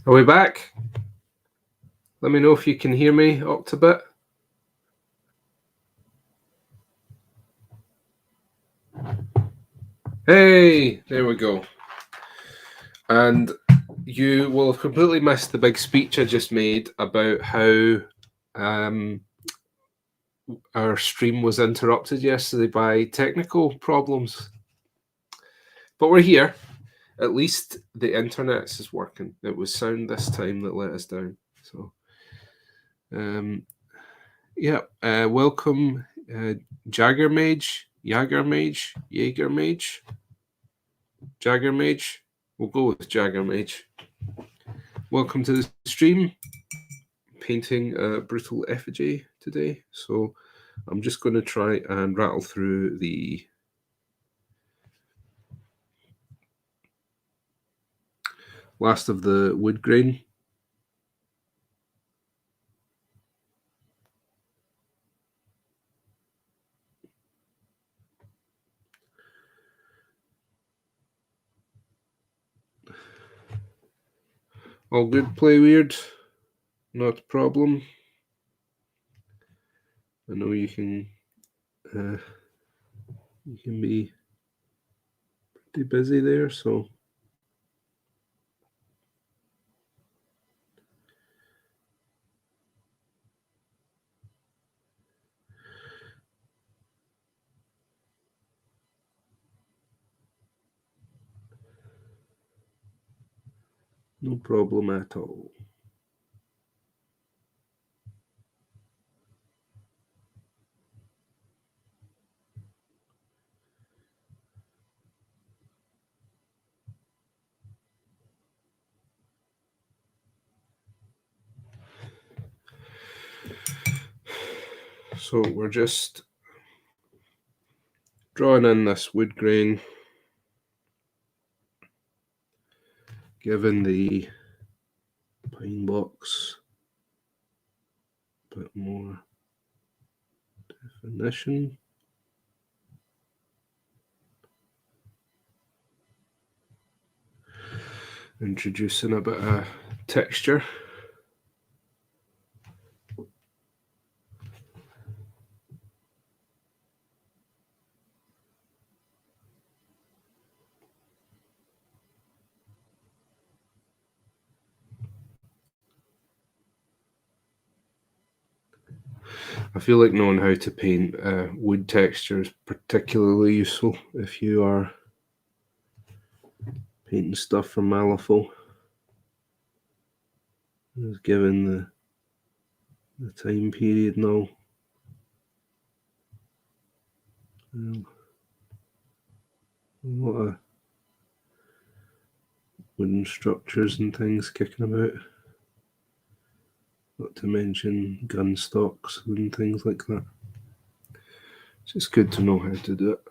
Are we back? Let me know if you can hear me, Octobit. Hey, there we go. And you will have completely missed the big speech I just made about how our stream was interrupted yesterday by technical problems. But we're here. At least the internet is working. It was sound this time that let us down. So, welcome, Jagger Mage, Jagger Mage. We'll go with Jagger Mage. Welcome to the stream. Painting a brutal effigy today. So I'm just going to try and rattle through the last of the wood grain. All good, play Wyrd. Not a problem. I know you can be pretty busy there, so no problem at all. So we're just drawing in this wood grain, giving the pine box a bit more definition. Introducing a bit of texture. I feel like knowing how to paint wood texture is particularly useful if you are painting stuff from Malifaux. Given the time period now. A lot of wooden structures and things kicking about. Not to mention gun stocks and things like that. It's just good to know how to do it.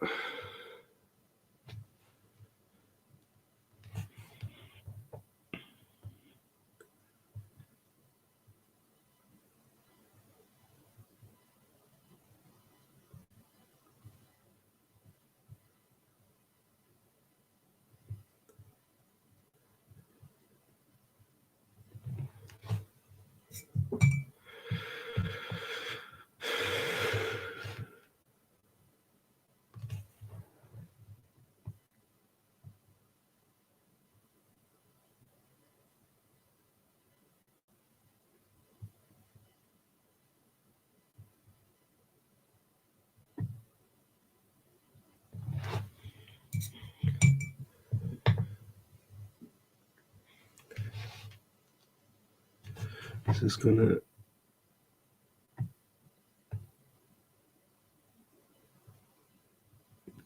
This is gonna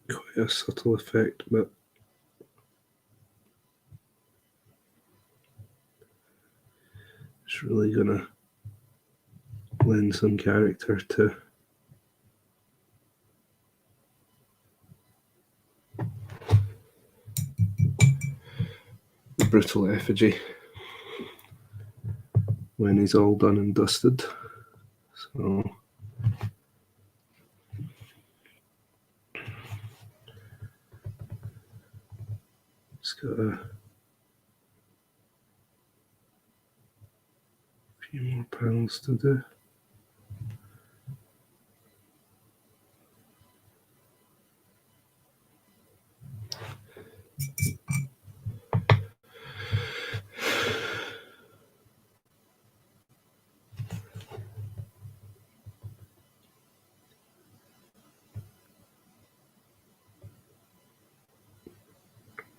quite a subtle effect, but it's really gonna lend some character to the brutal effigy when he's all done and dusted. So it's got few more panels to do.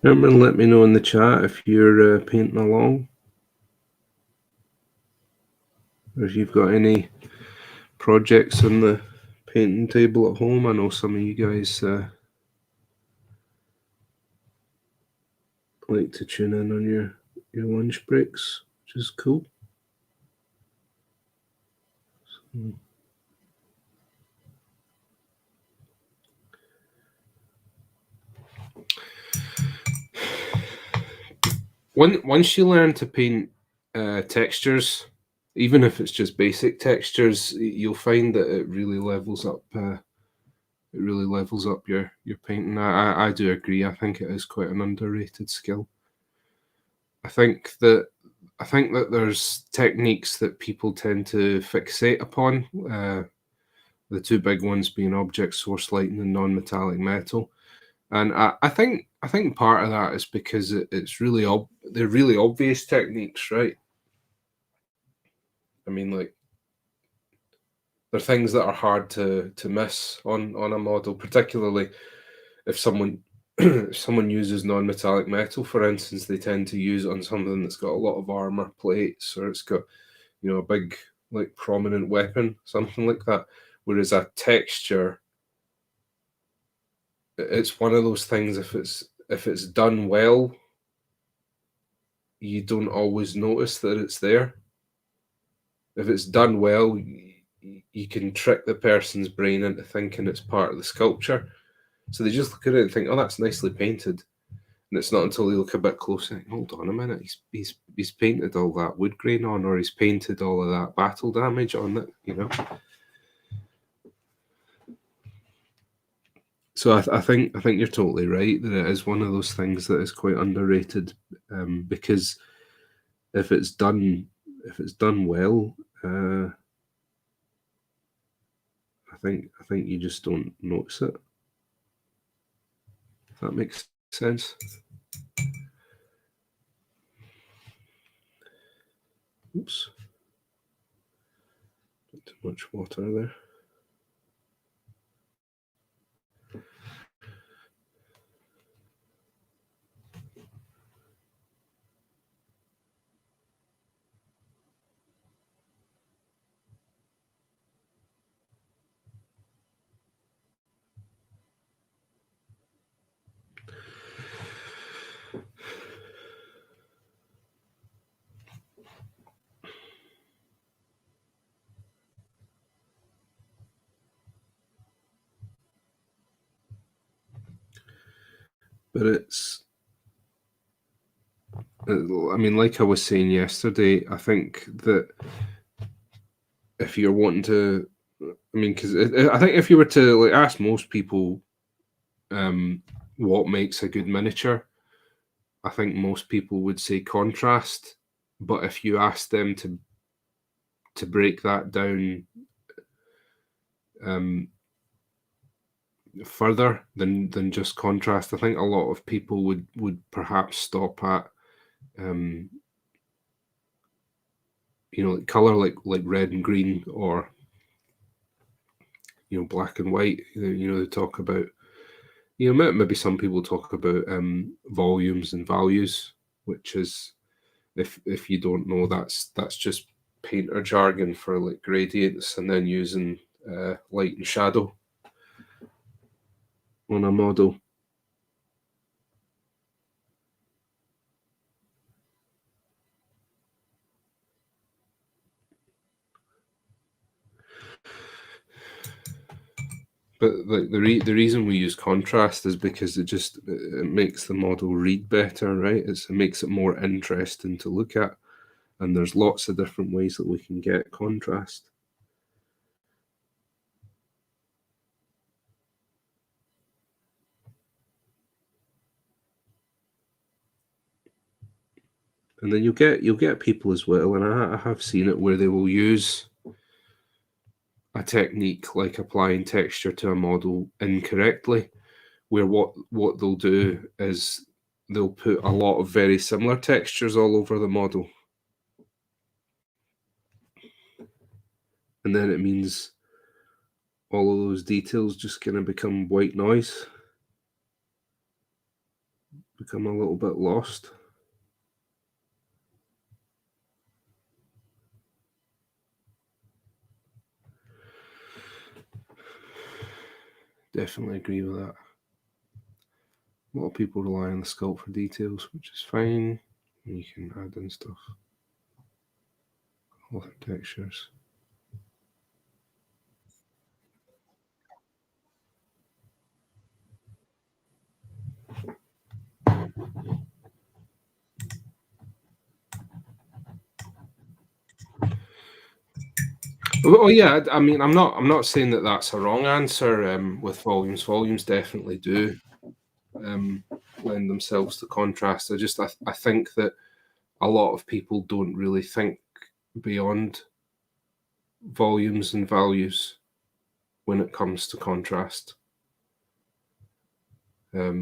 Remember and let me know in the chat if you're painting along, or if you've got any projects on the painting table at home. I know some of you guys like to tune in on your lunch breaks, which is cool. So, once you learn to paint textures, even if it's just basic textures, you'll find that it really levels up. It really levels up your painting. I do agree. I think it is quite an underrated skill. I think that there's techniques that people tend to fixate upon. The two big ones being object source lighting and non-metallic metal. And I think part of that is because it's really they're really obvious techniques, right? I mean, like, they're things that are hard to miss on a model, particularly if someone if someone uses non-metallic metal, for instance. They tend to use it on something that's got a lot of armor plates, or it's got, you know, a big, like, prominent weapon, something like that. Whereas a texture, it's one of those things, if it's done well, you don't always notice that it's there. If it's done well, you can trick the person's brain into thinking it's part of the sculpture. So they just look at it and think, oh, that's nicely painted. And it's not until they look a bit closer, like, hold on a minute, he's painted all that wood grain on, or he's painted all of that battle damage on it, you know. So I think you're totally right that it is one of those things that is quite underrated, because if it's done well, I think you just don't notice it. If that makes sense. Oops. Too much water there. But it's, I mean, like I was saying yesterday, I think that if you're wanting to, I mean, because I think if you were to, like, ask most people what makes a good miniature, I think most people would say contrast. But if you ask them to break that down further than just contrast, I think a lot of people would perhaps stop at you know, like color, like red and green, or, you know, black and white. You know, they talk about, you know, maybe some people talk about volumes and values, which is, if you don't know, that's just painter jargon for, like, gradients, and then using light and shadow on a model. But, like, the reason we use contrast is because it makes the model read better, right? It makes it more interesting to look at, and there's lots of different ways that we can get contrast. And then you'll get people as well, and I have seen it where they will use a technique like applying texture to a model incorrectly, where what they'll do is they'll put a lot of very similar textures all over the model, and then it means all of those details just kind of become white noise, become a little bit lost. Definitely agree with that. A lot of people rely on the sculpt for details, which is fine. You can add in stuff, other textures. Well, yeah, I mean, I'm not saying that that's a wrong answer. With volumes, volumes definitely do um, lend themselves to contrast. I think that a lot of people don't really think beyond volumes and values when it comes to contrast. Because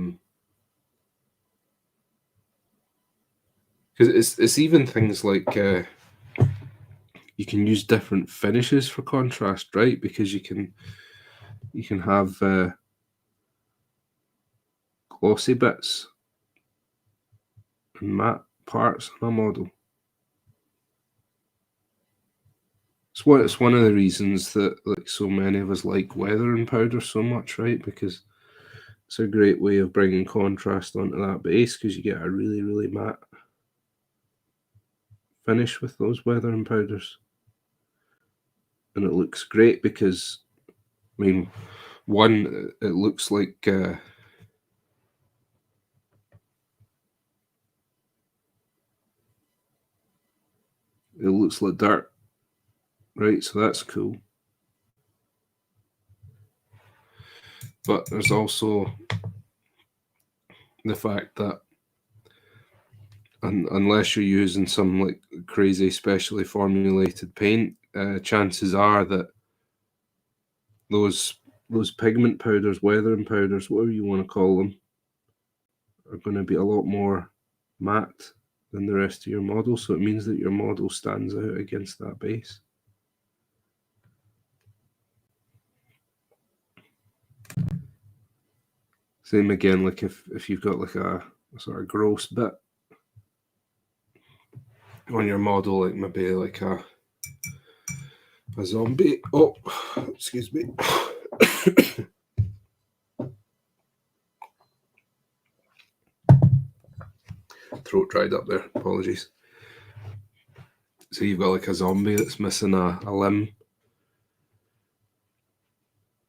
it's even things like you can use different finishes for contrast, right? Because you can have glossy bits and matte parts on a model. It's one of the reasons that like so many of us like weathering powder so much, right? Because it's a great way of bringing contrast onto that base because you get a really, really matte finish with those weathering powders. And it looks great because, I mean, one, it looks like it looks like dirt, right? So that's cool. But there's also the fact that unless you're using some like crazy specially formulated paint, chances are that those those pigment powders, weathering powders, whatever you want to call them, are going to be a lot more matte than the rest of your model. So it means that your model stands out against that base. Same again, like if you've got like a sort of gross bit on your model, like maybe like a zombie. Oh, excuse me. Throat dried up there. Apologies. So you've got like a zombie that's missing a limb.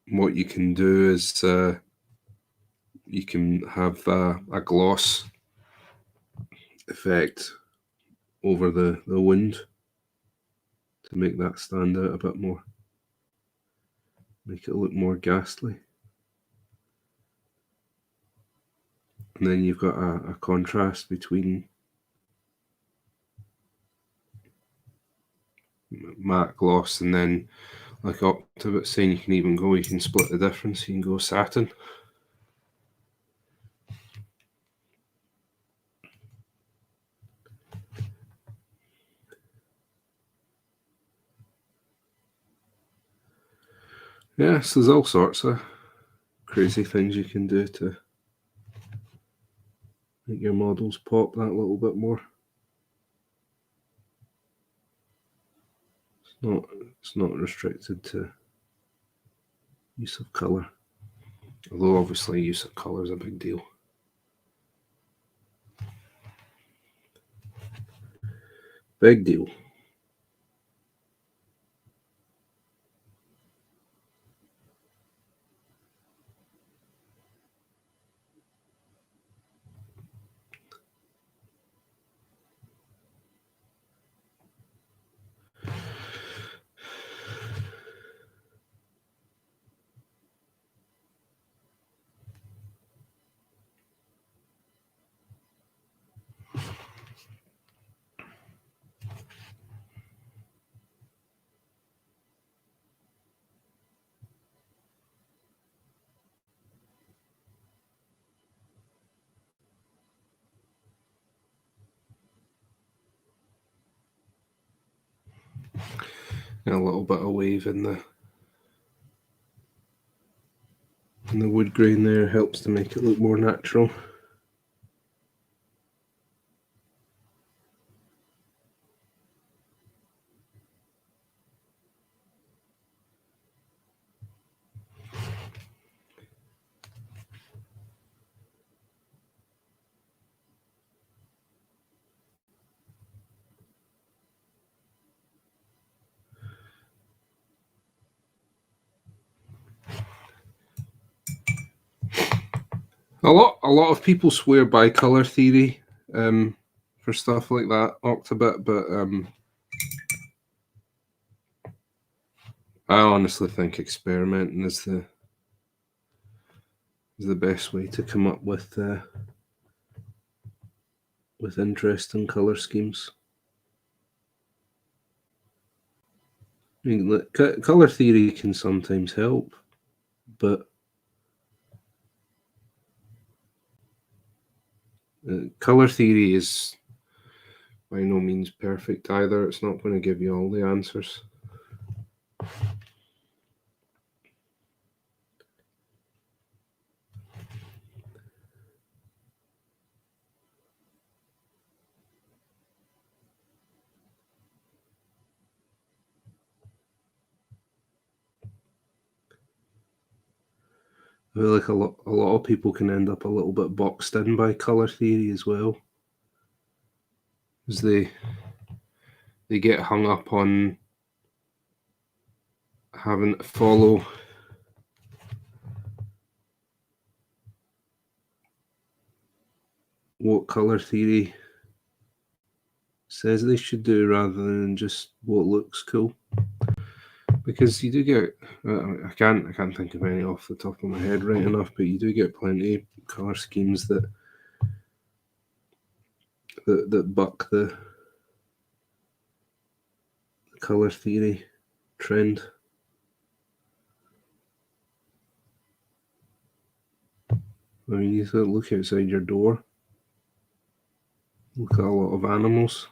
What you can do is you can have a gloss effect over the wound to make that stand out a bit more, make it look more ghastly. And then you've got a contrast between matte gloss and then, like Octavit saying, you can split the difference, you can go satin. Yeah, so there's all sorts of crazy things you can do to make your models pop that little bit more. It's not restricted to use of colour, although obviously use of colour is a big deal. Big deal. And a little bit of wave in the wood grain there helps to make it look more natural. A lot of people swear by color theory for stuff like that, Octobit, but I honestly think experimenting is the best way to come up with interesting color schemes. I mean, color theory can sometimes help, but color theory is by no means perfect either. It's not going to give you all the answers. I feel like a lot of people can end up a little bit boxed in by color theory as well, as they get hung up on having to follow what color theory says they should do rather than just what looks cool. Because you do get, I can't think of any off the top of my head right enough, but you do get plenty of color schemes that buck the color theory trend. I mean, you look outside your door, look at a lot of animals,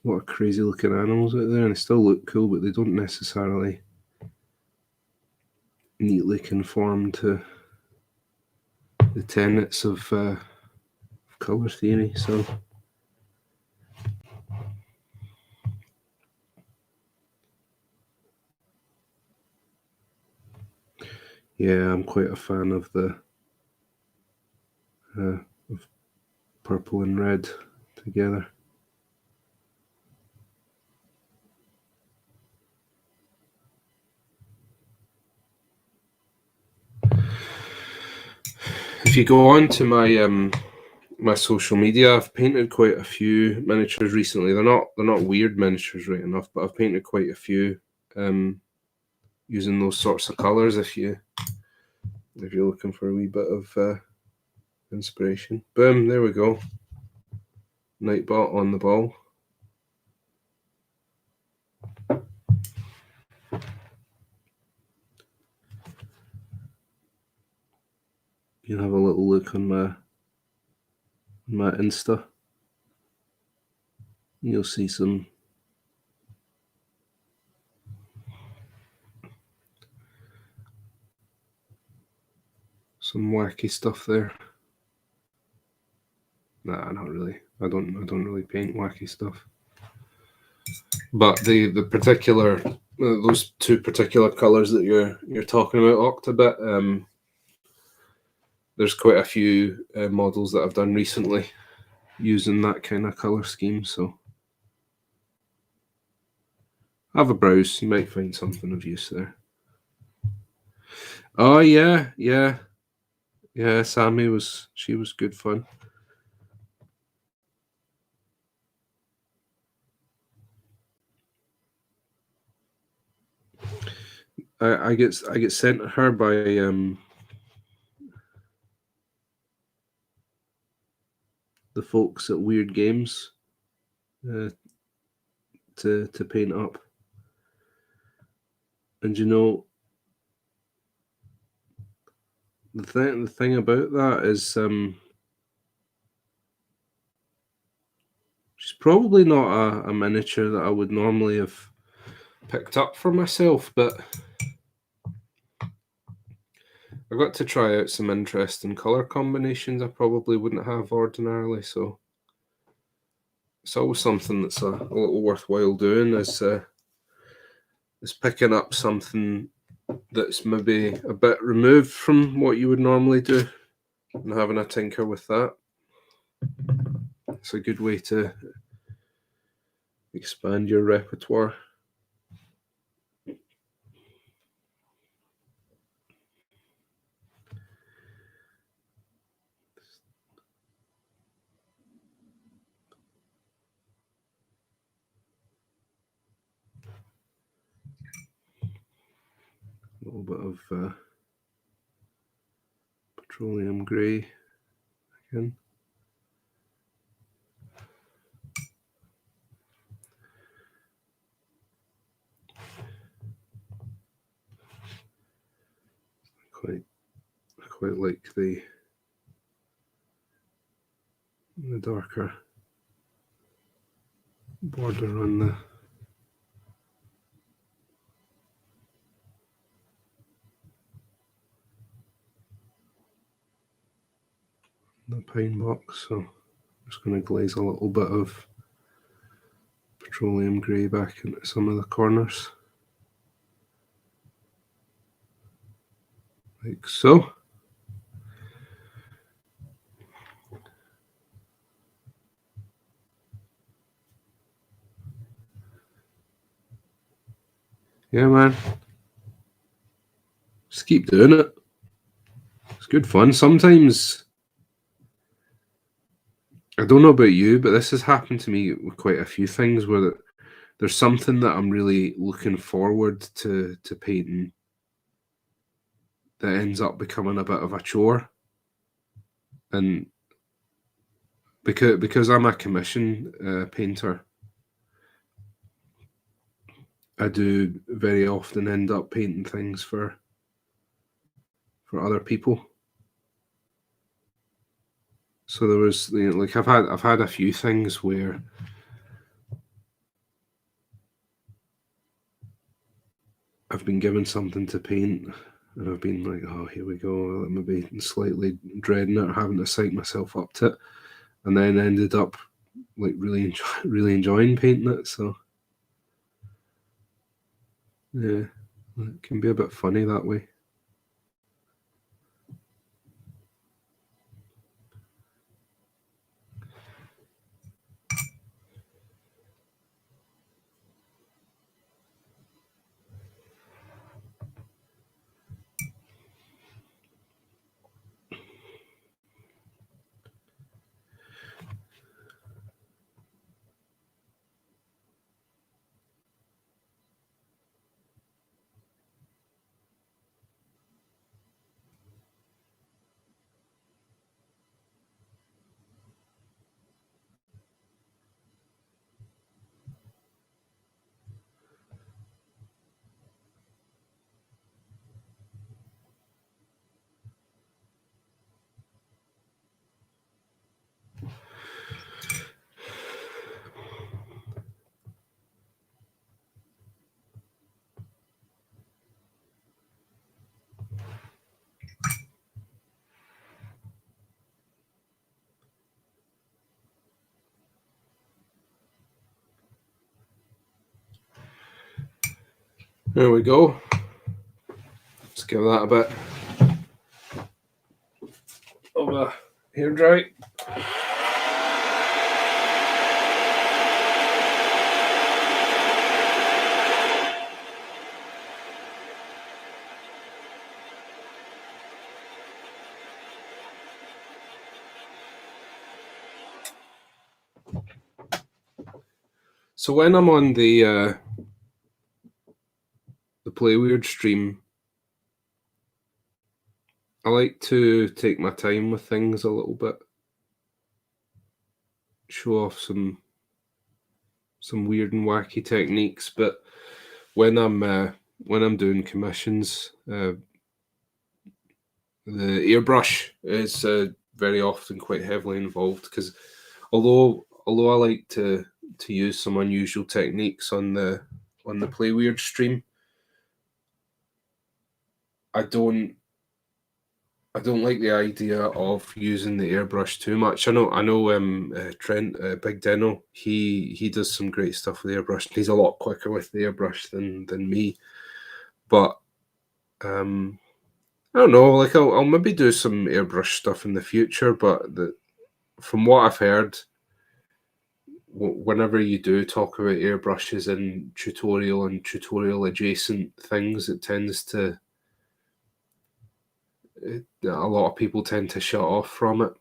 a lot of crazy looking animals out there, and they still look cool, but they don't necessarily neatly conform to the tenets of color theory. So yeah, I'm quite a fan of the of purple and red together. If you go on to my social media, I've painted quite a few miniatures recently. They're not Wyrd miniatures right enough, but I've painted quite a few using those sorts of colours. If you're looking for a wee bit of inspiration, boom, there we go. Nightbot on the ball. You can have a little look on my Insta. You'll see some wacky stuff there. Nah, not really. I don't really paint wacky stuff. But the particular those two particular colours that you're talking about, Octobit, there's quite a few models that I've done recently using that kind of colour scheme. So have a browse. You might find something of use there. Oh yeah. Sammy was good fun. I get sent to her by the folks at Wyrd Games to paint up. And you know, the thing about that is she's It's probably not a miniature that I would normally have picked up for myself, but I got to try out some interesting colour combinations I probably wouldn't have ordinarily, so it's always something that's a little worthwhile doing, is picking up something that's maybe a bit removed from what you would normally do and having a tinker with that. It's a good way to expand your repertoire. A little bit of petroleum grey again. I quite like the darker border on the pine box, so I'm just going to glaze a little bit of petroleum grey back into some of the corners, like so. Yeah, man. Just keep doing it. It's good fun. Sometimes, I don't know about you, but this has happened to me with quite a few things where there's something that I'm really looking forward to painting that ends up becoming a bit of a chore. And because I'm a commission painter, I do very often end up painting things for other people. So there was, like I've had a few things where I've been given something to paint and I've been like, oh, here we go, maybe slightly dreading it or having to psych myself up to it, and then ended up like really enjoying painting it. So yeah, it can be a bit funny that way. There we go. Let's give that a bit of a hair dry. So when I'm on the Play Wyrd stream, I like to take my time with things a little bit, show off some weird and wacky techniques. But when I'm doing commissions, the airbrush is very often quite heavily involved, because although although I like to use some unusual techniques on the Play Wyrd stream, I don't like the idea of using the airbrush too much. I know. Trent, Big Deno, he does some great stuff with airbrush. He's a lot quicker with the airbrush than me. But I don't know. Like I'll maybe do some airbrush stuff in the future. But from what I've heard, whenever you do talk about airbrushes in tutorial and tutorial adjacent things, it tends to a lot of people tend to shut off from it.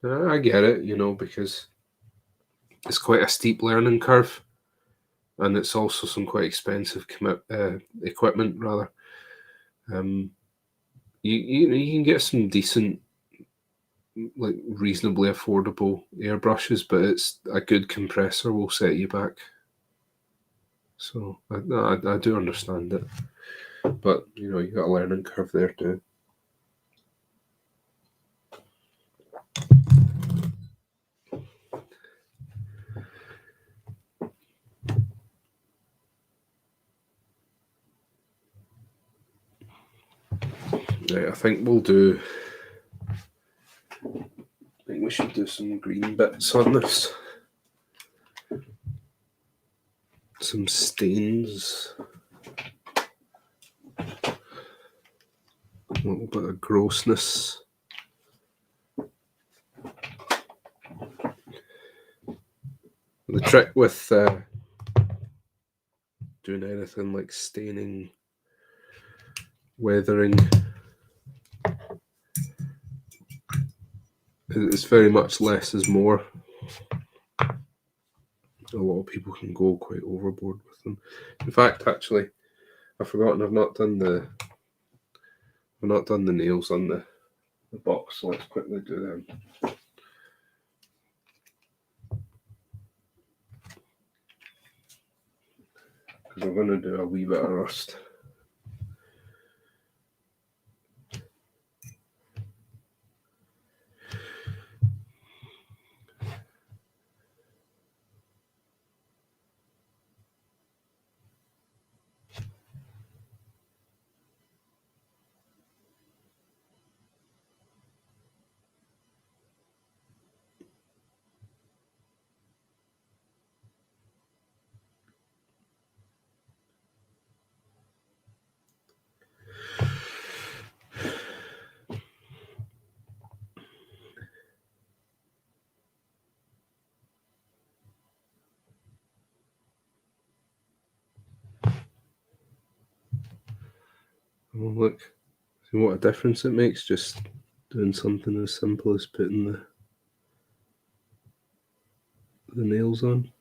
I get it, because it's quite a steep learning curve, and it's also some quite expensive equipment, rather. You can get some decent, like reasonably affordable airbrushes, but it's a good compressor will set you back. So I do understand it, but you got a learning curve there too. Right, I think we should do some green bits on this. Some stains. A little bit of grossness. The trick with doing anything like staining, weathering, it's very much less is more. A lot of people can go quite overboard with them. In fact, actually, I've forgotten I've not done the nails on the box, so let's quickly do them. Because we're going to do a wee bit of rust. Oh, look, see what a difference it makes just doing something as simple as putting the nails on.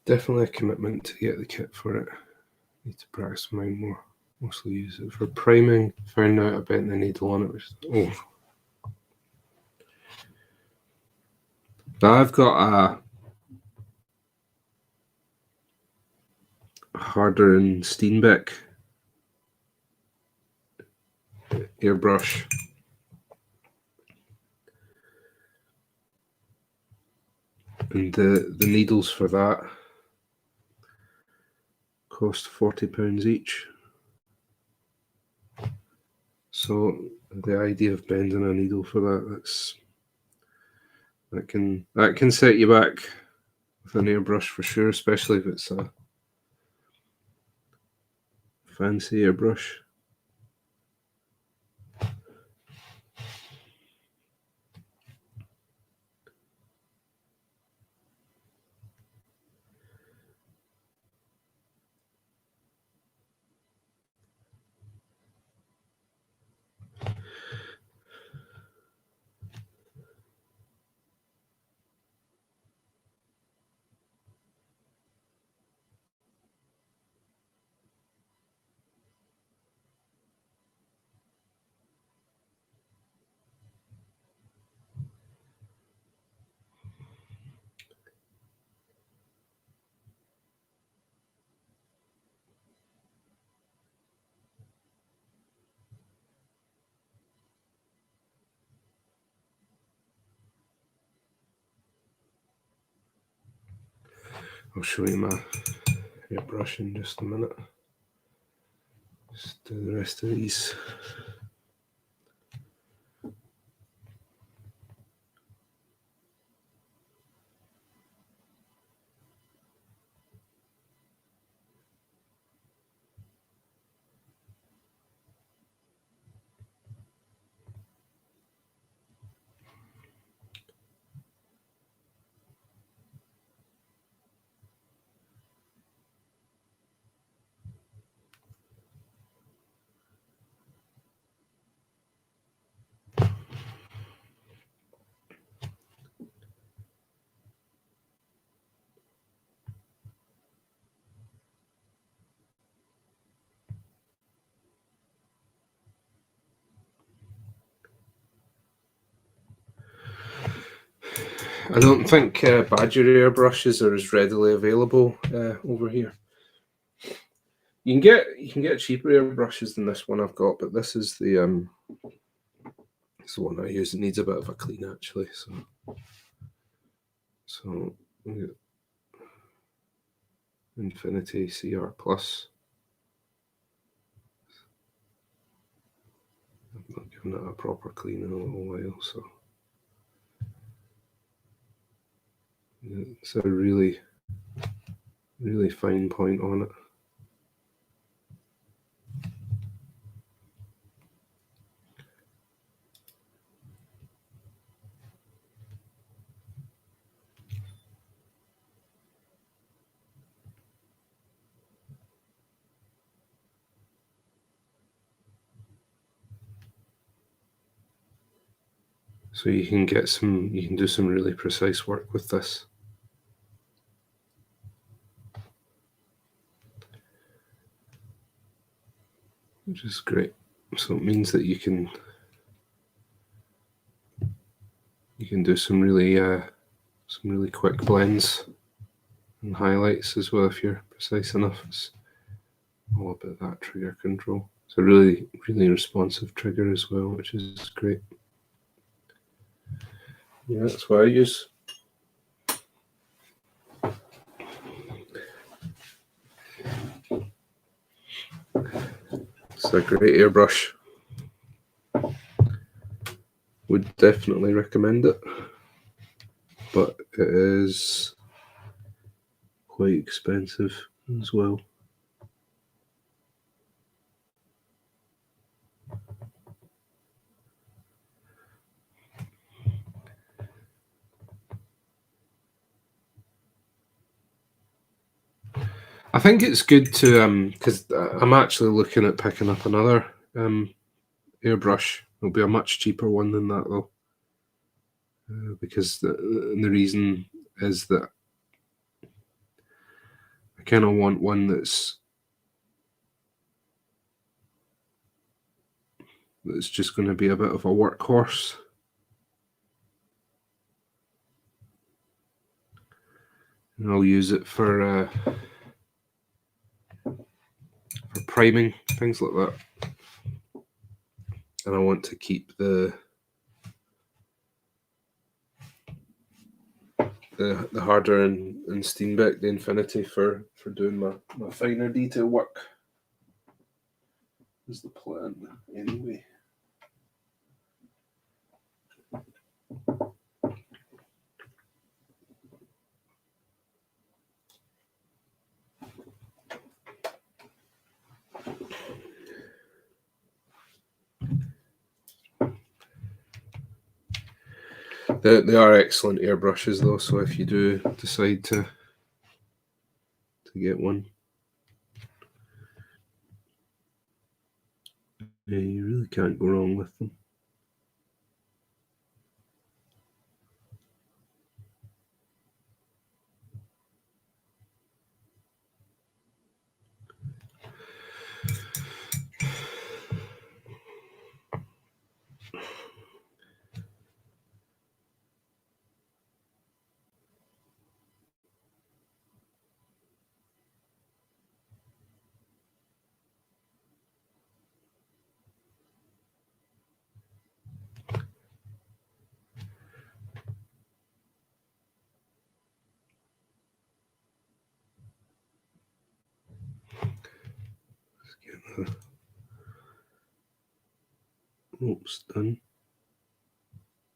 Definitely a commitment to get the kit for it. Need to practice mine more. Mostly use it for priming. Found out I bent the needle on it. Now I've got a Harder and Steenbeck airbrush. And the needles for that cost £40 each. So the idea of bending a needle for that can set you back with an airbrush for sure, especially if it's a fancy airbrush. I'll show you my airbrush in just a minute. Just do the rest of these. I don't think Badger airbrushes are as readily available over here. You can get cheaper airbrushes than this one I've got, but this is the one I use. It needs a bit of a clean actually. So Infinity CR Plus. I've not given it a proper clean in a little while, so it's a really, really fine point on it. So you can do some really precise work with this. Which is great. So it means that you can do some really quick blends and highlights as well if you're precise enough. It's all about that trigger control. It's a really, really responsive trigger as well, which is great. Yeah, that's what I use. It's a great airbrush. Would definitely recommend it, but it is quite expensive as well. I think it's good to because I'm actually looking at picking up another airbrush. It'll be a much cheaper one than that though, because the reason is that I kind of want one that's just going to be a bit of a workhorse. And I'll use it for priming, things like that. And I want to keep the harder and Steenbeck, the Infinity, for doing my finer detail work. Is the plan anyway. They are excellent airbrushes though, so if you do decide to get one, yeah, you really can't go wrong with them. the ropes done.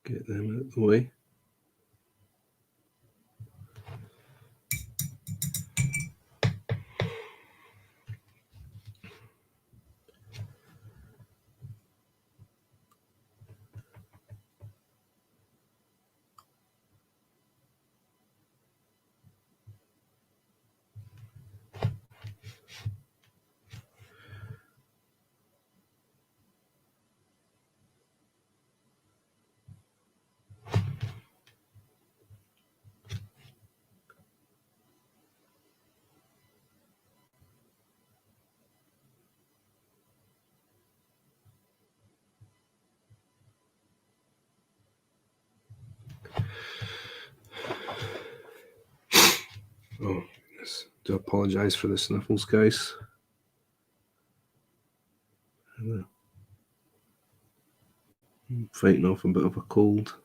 Get them out of the way. Oh, goodness. Do apologise for the sniffles, guys. I'm fighting off a bit of a cold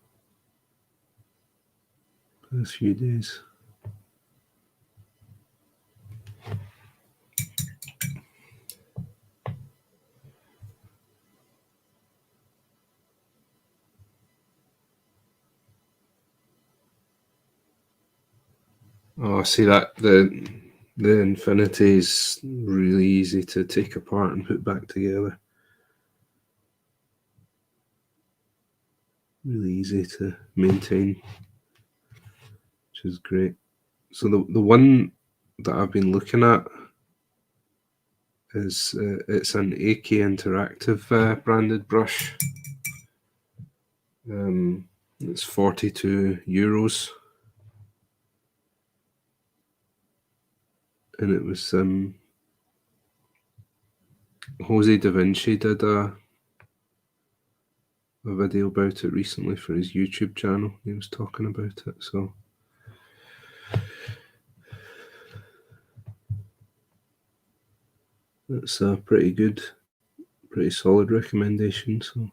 this few days. Oh, see that the infinity is really easy to take apart and put back together. Really easy to maintain, which is great. So the one that I've been looking at is it's an AK Interactive branded brush. It's €42, and it was Jose Da Vinci did a video about it recently for his YouTube channel. He was talking about it, so it's a pretty good, pretty solid recommendation. So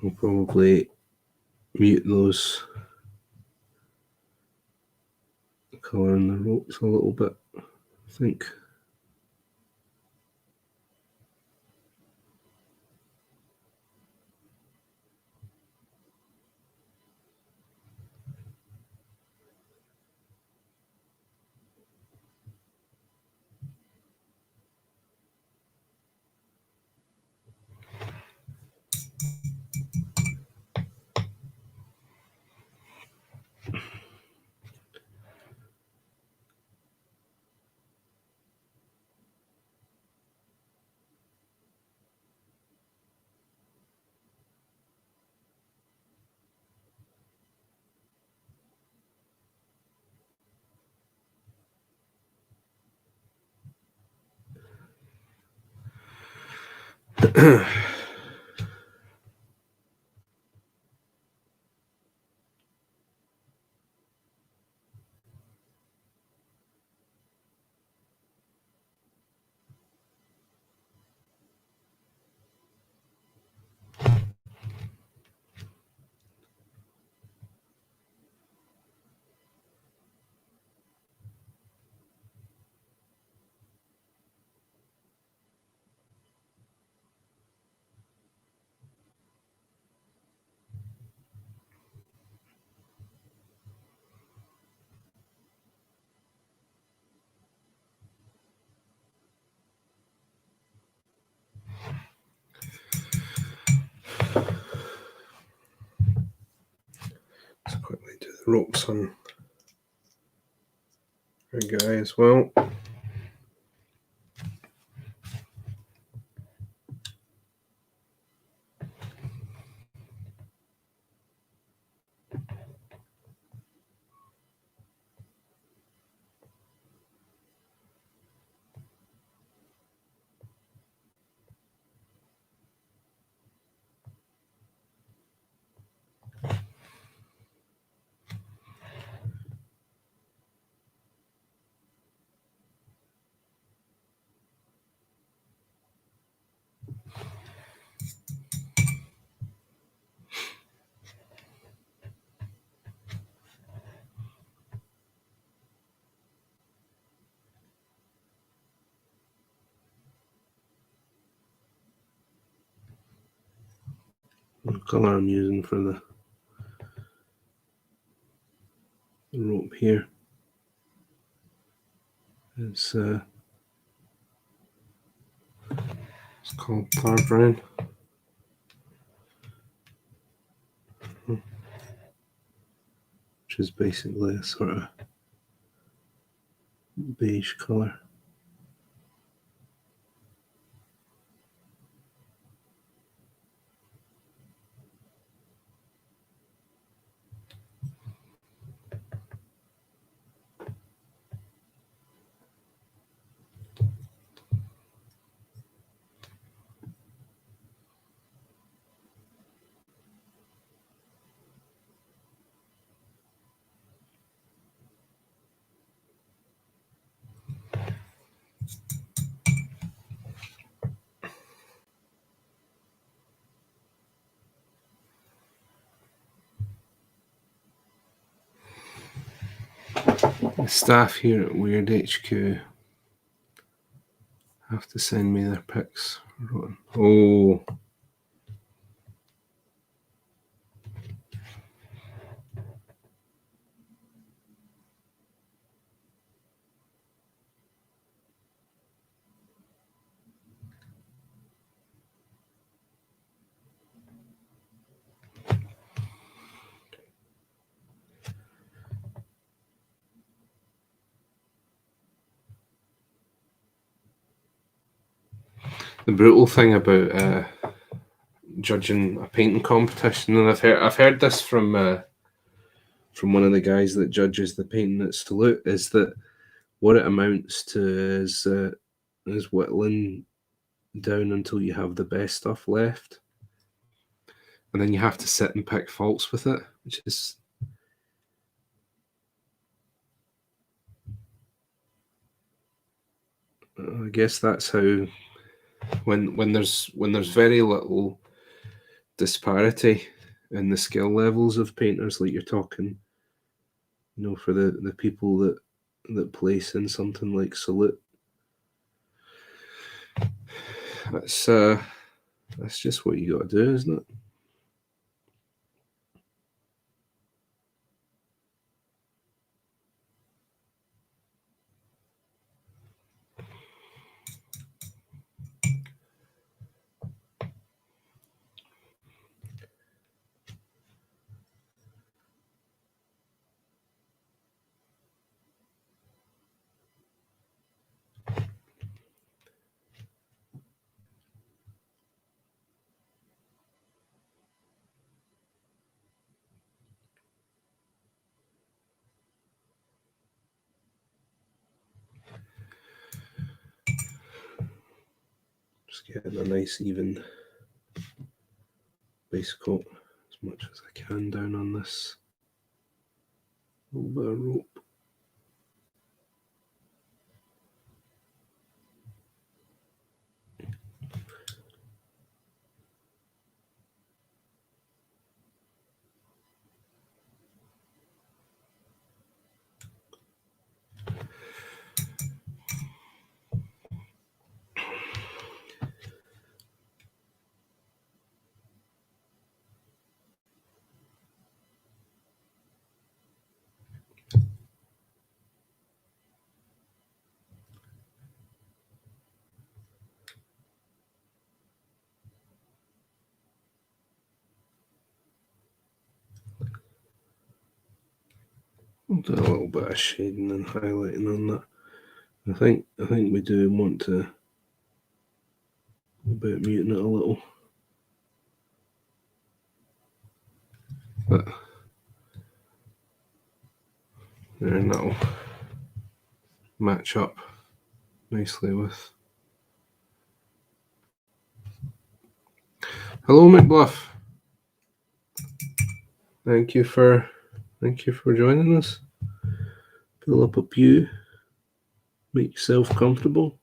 I'll probably mute those colour in the ropes a little bit, I think. Let's quickly do the ropes on our guy as well. The colour I'm using for the rope here is it's called tar brown, which is basically a sort of beige colour. The staff here at Wyrd HQ have to send me their pics. Oh, the brutal thing about judging a painting competition, and I've heard this from one of the guys that judges the painting at Salute, is that what it amounts to is whittling down until you have the best stuff left, and then you have to sit and pick faults with it, which is I guess that's how when there's very little disparity in the skill levels of painters, like you're talking, for the people that place in something like Salute, that's just what you got to do, isn't it? Just getting a nice even base coat as much as I can down on this little bit of rope. We'll do a little bit of shading and highlighting on that. I think we do want to about muting it a little, but and that'll match up nicely with. Hello, McBluff. Thank you for joining us. Pull up a pew, make yourself comfortable.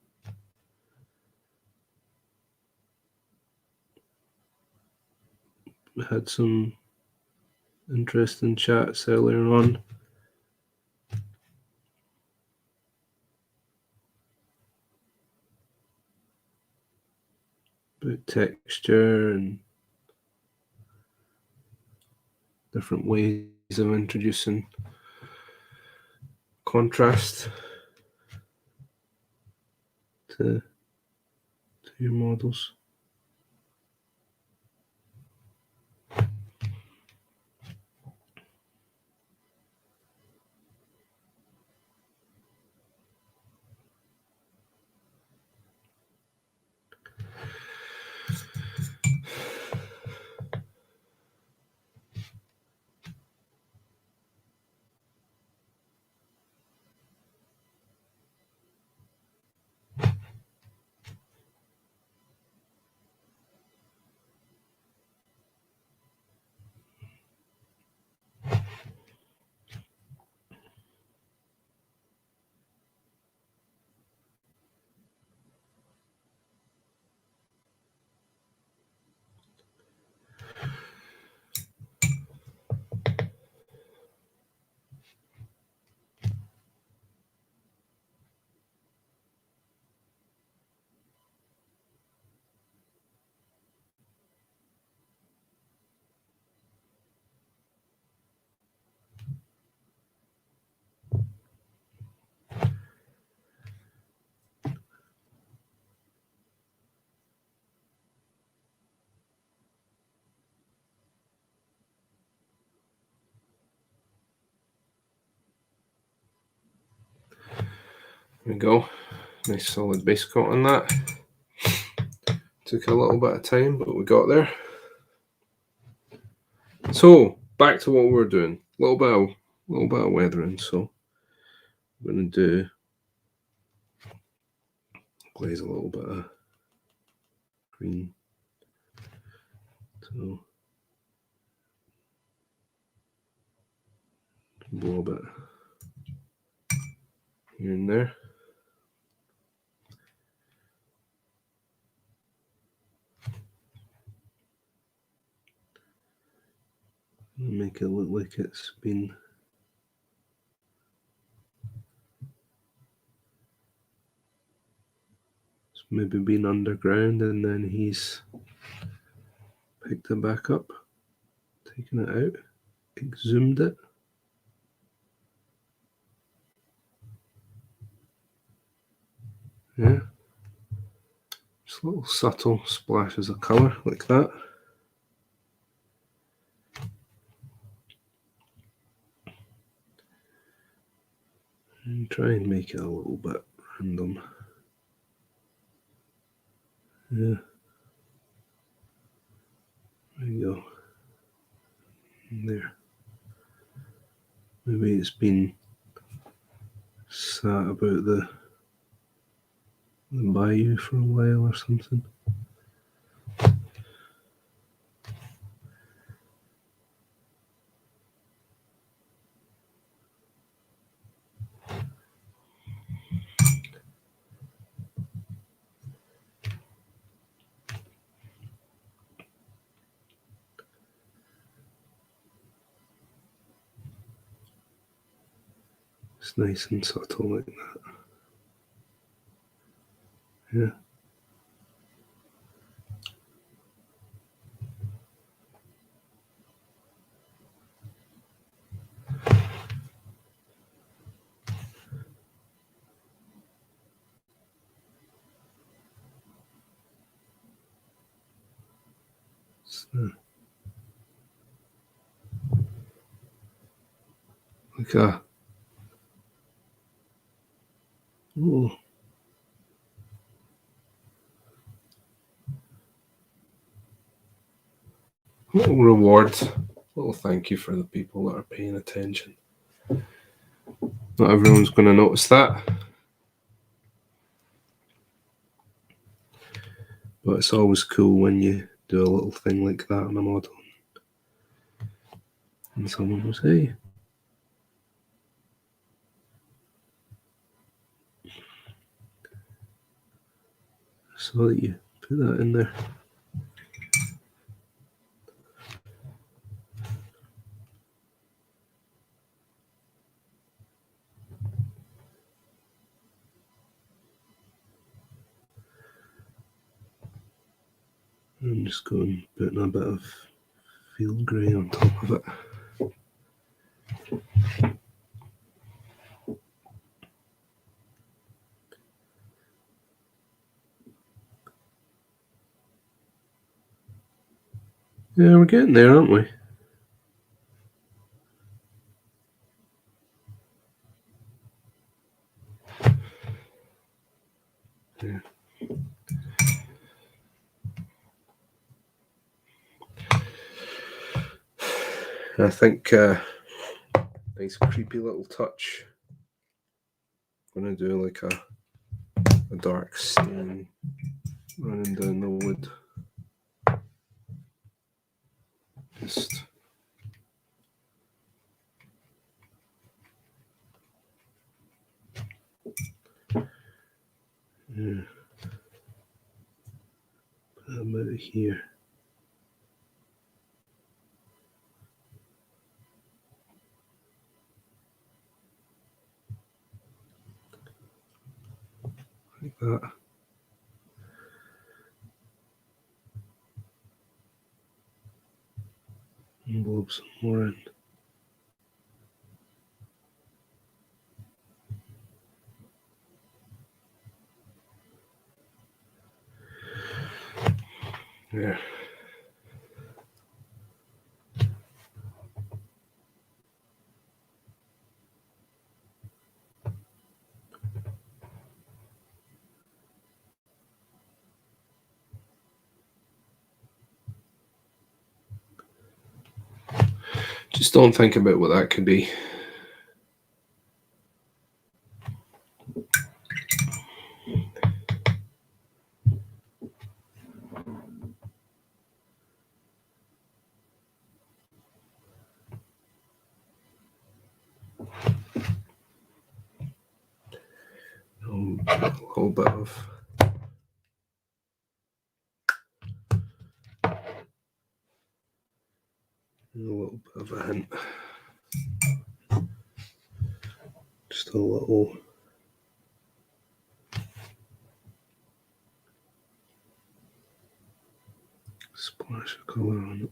We had some interesting chats earlier on. About texture and different ways of introducing contrast to your models. There we go. Nice solid base coat on that. Took a little bit of time, but we got there. So back to what we were doing. A little bit of weathering. So I'm going to do glaze a little bit of green. So blow a bit here and there. Make it look like it's maybe been underground and then he's picked it back up, taken it out, exhumed it. Yeah. Just little subtle splashes of colour like that. And try and make it a little bit random. Yeah. There you go. And there. Maybe it's been sat about the bayou for a while or something. It's nice and subtle like that. Yeah. So, like a little reward, little thank you for the people that are paying attention. Not everyone's going to notice that, but it's always cool when you do a little thing like that on a model and someone will say, so that you put that in there. I'm just going putting a bit of field grey on top of it. Yeah, we're getting there, aren't we? Yeah. I think nice creepy little touch. I'm gonna do like a dark stain running down the wood. Just yeah. Put them out of here. Like that. And blob some more in. Yeah. Just don't think about what that could be. A little bit of a hint. Just a little splash of colour on it.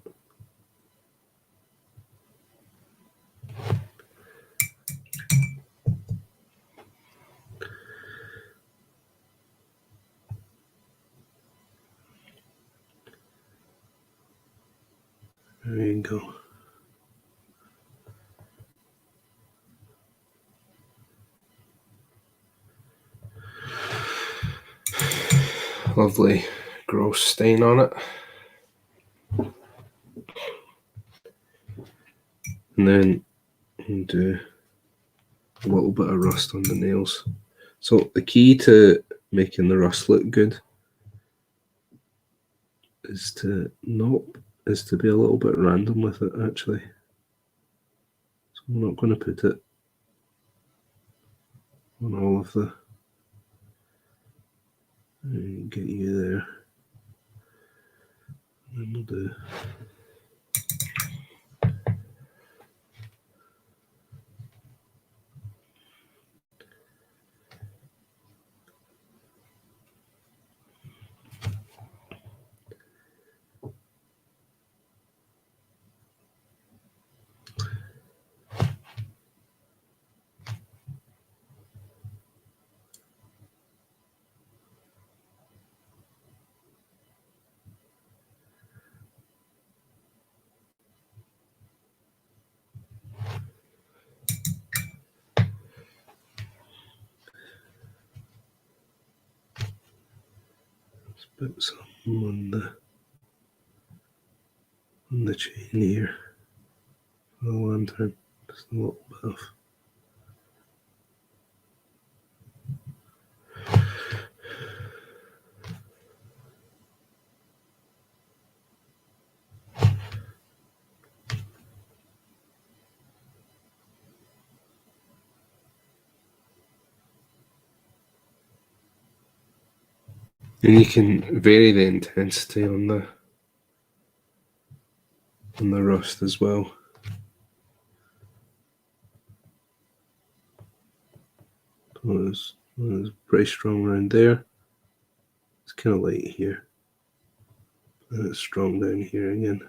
There you go. Lovely gross stain on it. And then you do a little bit of rust on the nails. So the key to making the rust look good is to be a little bit random with it actually. So I'm not going to put it on all of the get you there. And then we'll do put some on the chain here. The lantern, just a little bit of. And you can vary the intensity on the rust as well. So it's pretty strong around there. It's kind of light here. And it's strong down here again.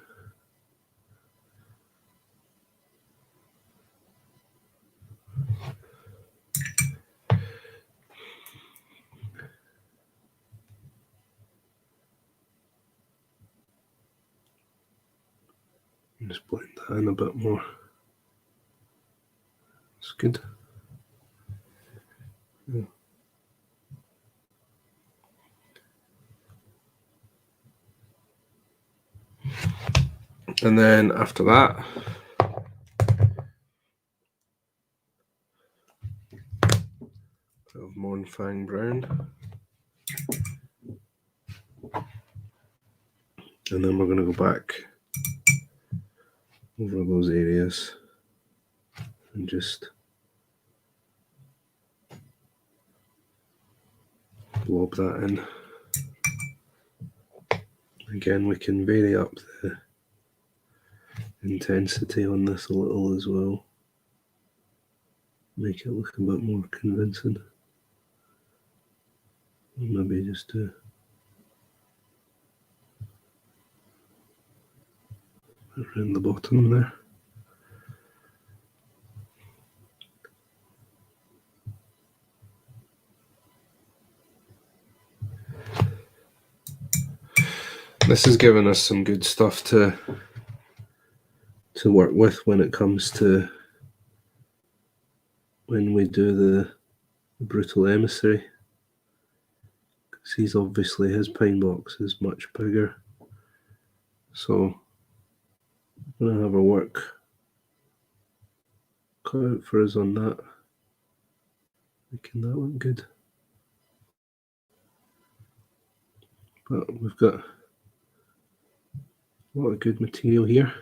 that in a bit more. It's good. Yeah. And then after that, of Mornfang Brown. And then we're going to go back over those areas and just blob that in. Again, we can vary up the intensity on this a little as well. Make it look a bit more convincing. Maybe just do around the bottom there. This has given us some good stuff to work with when it comes to when we do the brutal emissary. Because he's obviously, his pine box is much bigger. So I'm going to have our work cut out for us on that. Making that look good. But we've got a lot of good material here.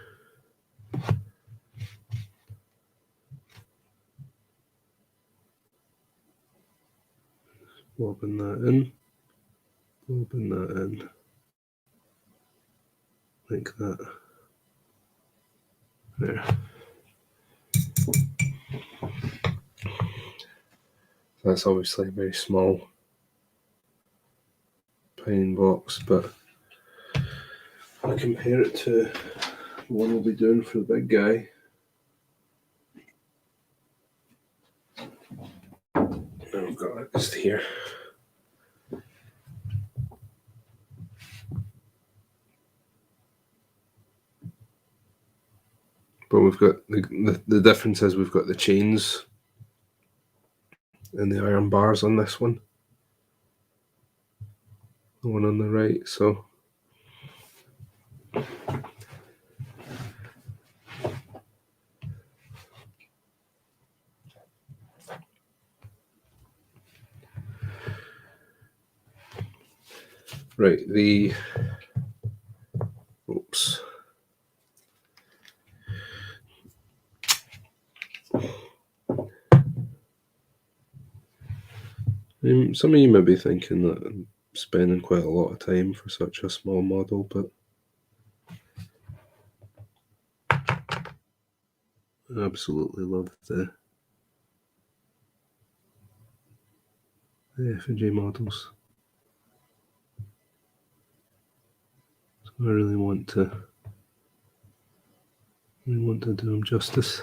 Bobbing that in. Bobbing that in. Like that. There. That's obviously a very small pine box, but I compare it to the one we'll be doing for the big guy. And I've got it just here. But we've got the difference is we've got the chains and the iron bars on this one. The one on the right, so right, oops. Some of you may be thinking that I'm spending quite a lot of time for such a small model, but I absolutely love the effigy models. So I really want to do them justice.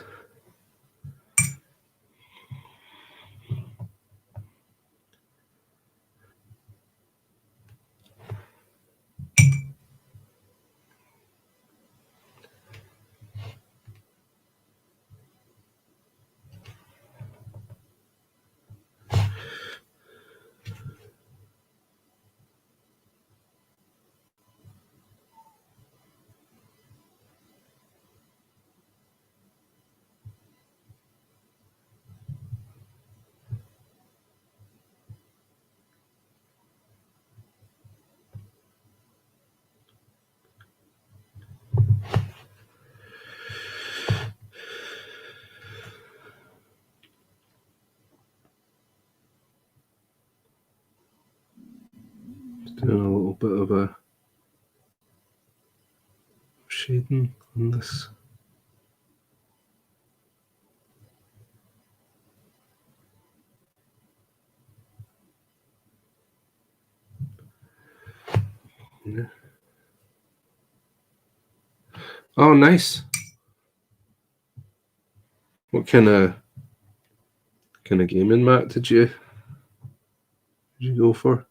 Doing a little bit of a shading on this. Yeah. Oh, nice. What kind of gaming mat did you go for?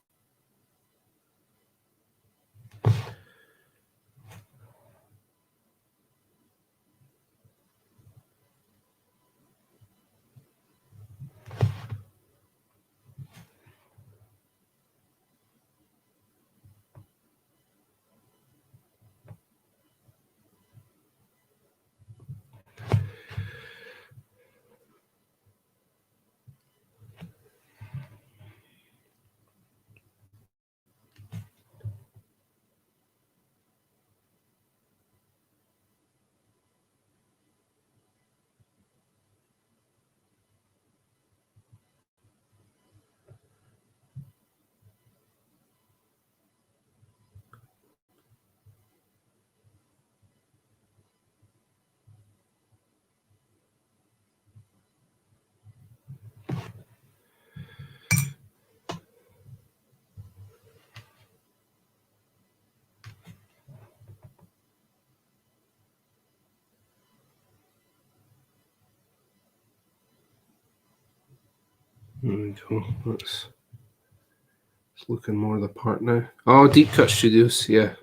There we go. It's looking more the part now. Oh, Deep Cut Studios, yeah.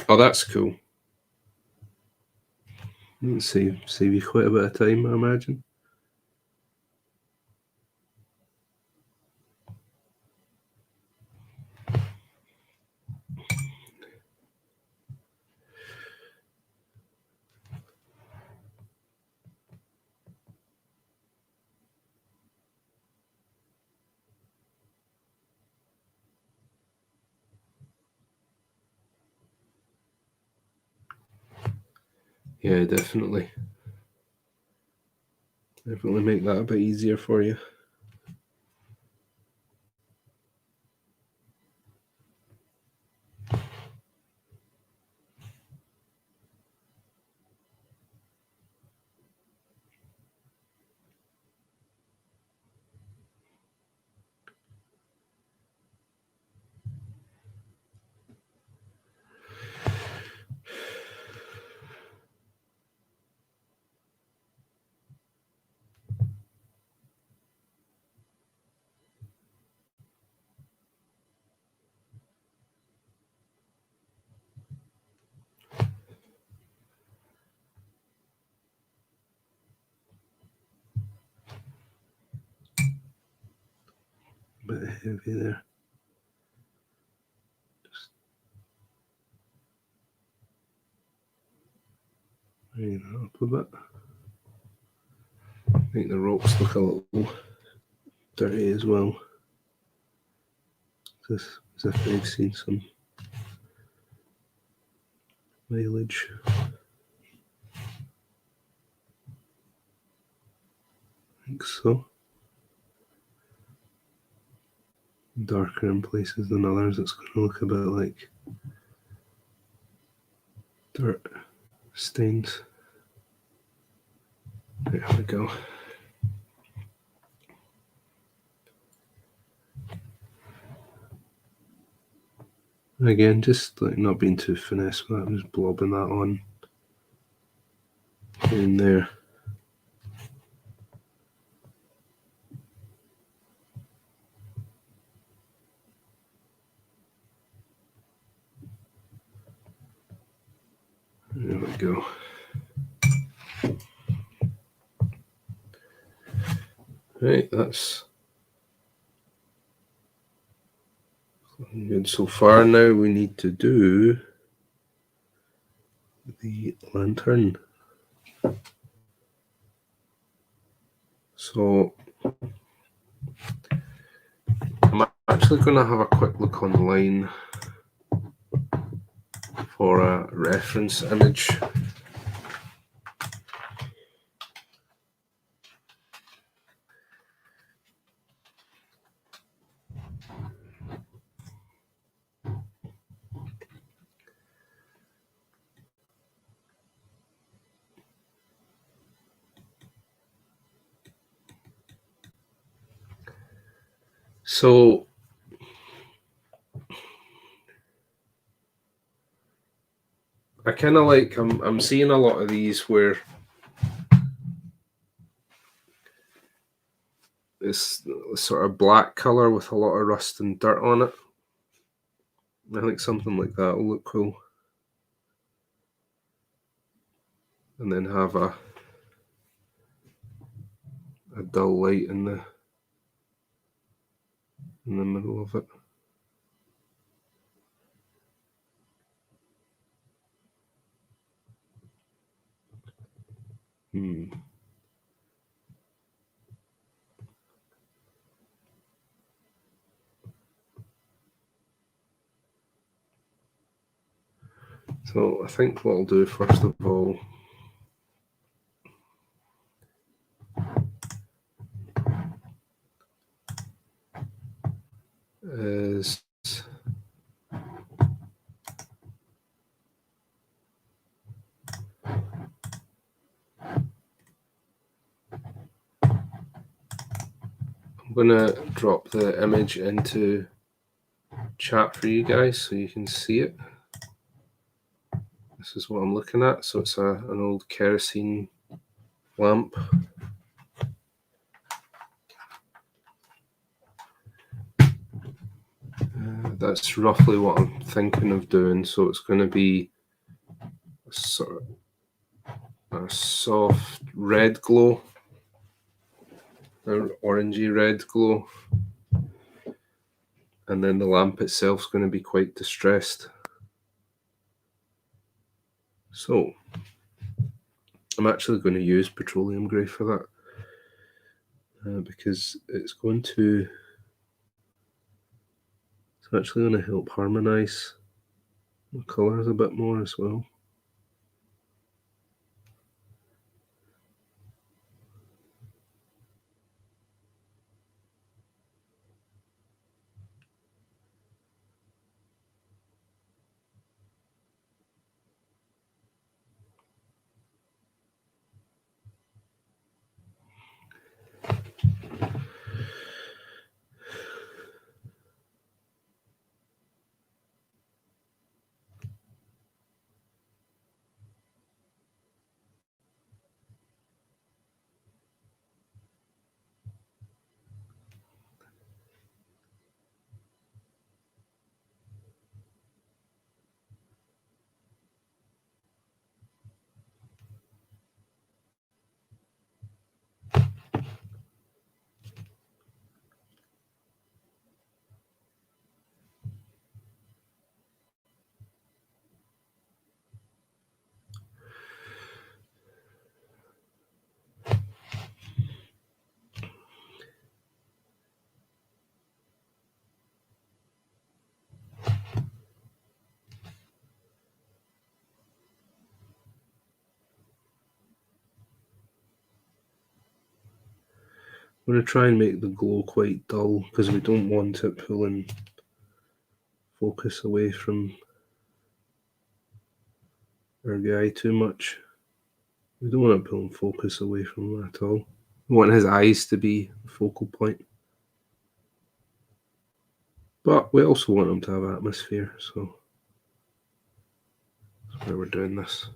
Oh, that's cool. Save you quite a bit of time, I imagine. Yeah, definitely. Definitely make that a bit easier for you. A bit heavy there. Just bring that up a bit. Make the ropes look a little dirty as well. Just as if they've seen some mileage. I think so. Darker in places than others, it's going to look a bit like dirt stains. There we go. Again, just like not being too finesse with that, I'm just blobbing that on in there. There we go. Right, that's good so far. Now we need to do the lantern. So I'm actually going to have a quick look online for a reference image. So I kind of like, I'm seeing a lot of these where it's sort of black color with a lot of rust and dirt on it. I think something like that will look cool. And then have a dull light in the middle of it. So I think what I'll do first of all is I'm going to drop the image into chat for you guys so you can see it. This is what I'm looking at. So it's an old kerosene lamp. that's roughly what I'm thinking of doing. So it's going to be sort of a soft red glow, an orangey red glow, and then the lamp itself is going to be quite distressed. So I'm actually going to use petroleum grey for that because it's actually going to help harmonise the colours a bit more as well. I'm going to try and make the glow quite dull because we don't want it pulling focus away from our guy too much. We don't want it pulling focus away from him at all. We want his eyes to be the focal point. But we also want him to have atmosphere, so that's why we're doing this.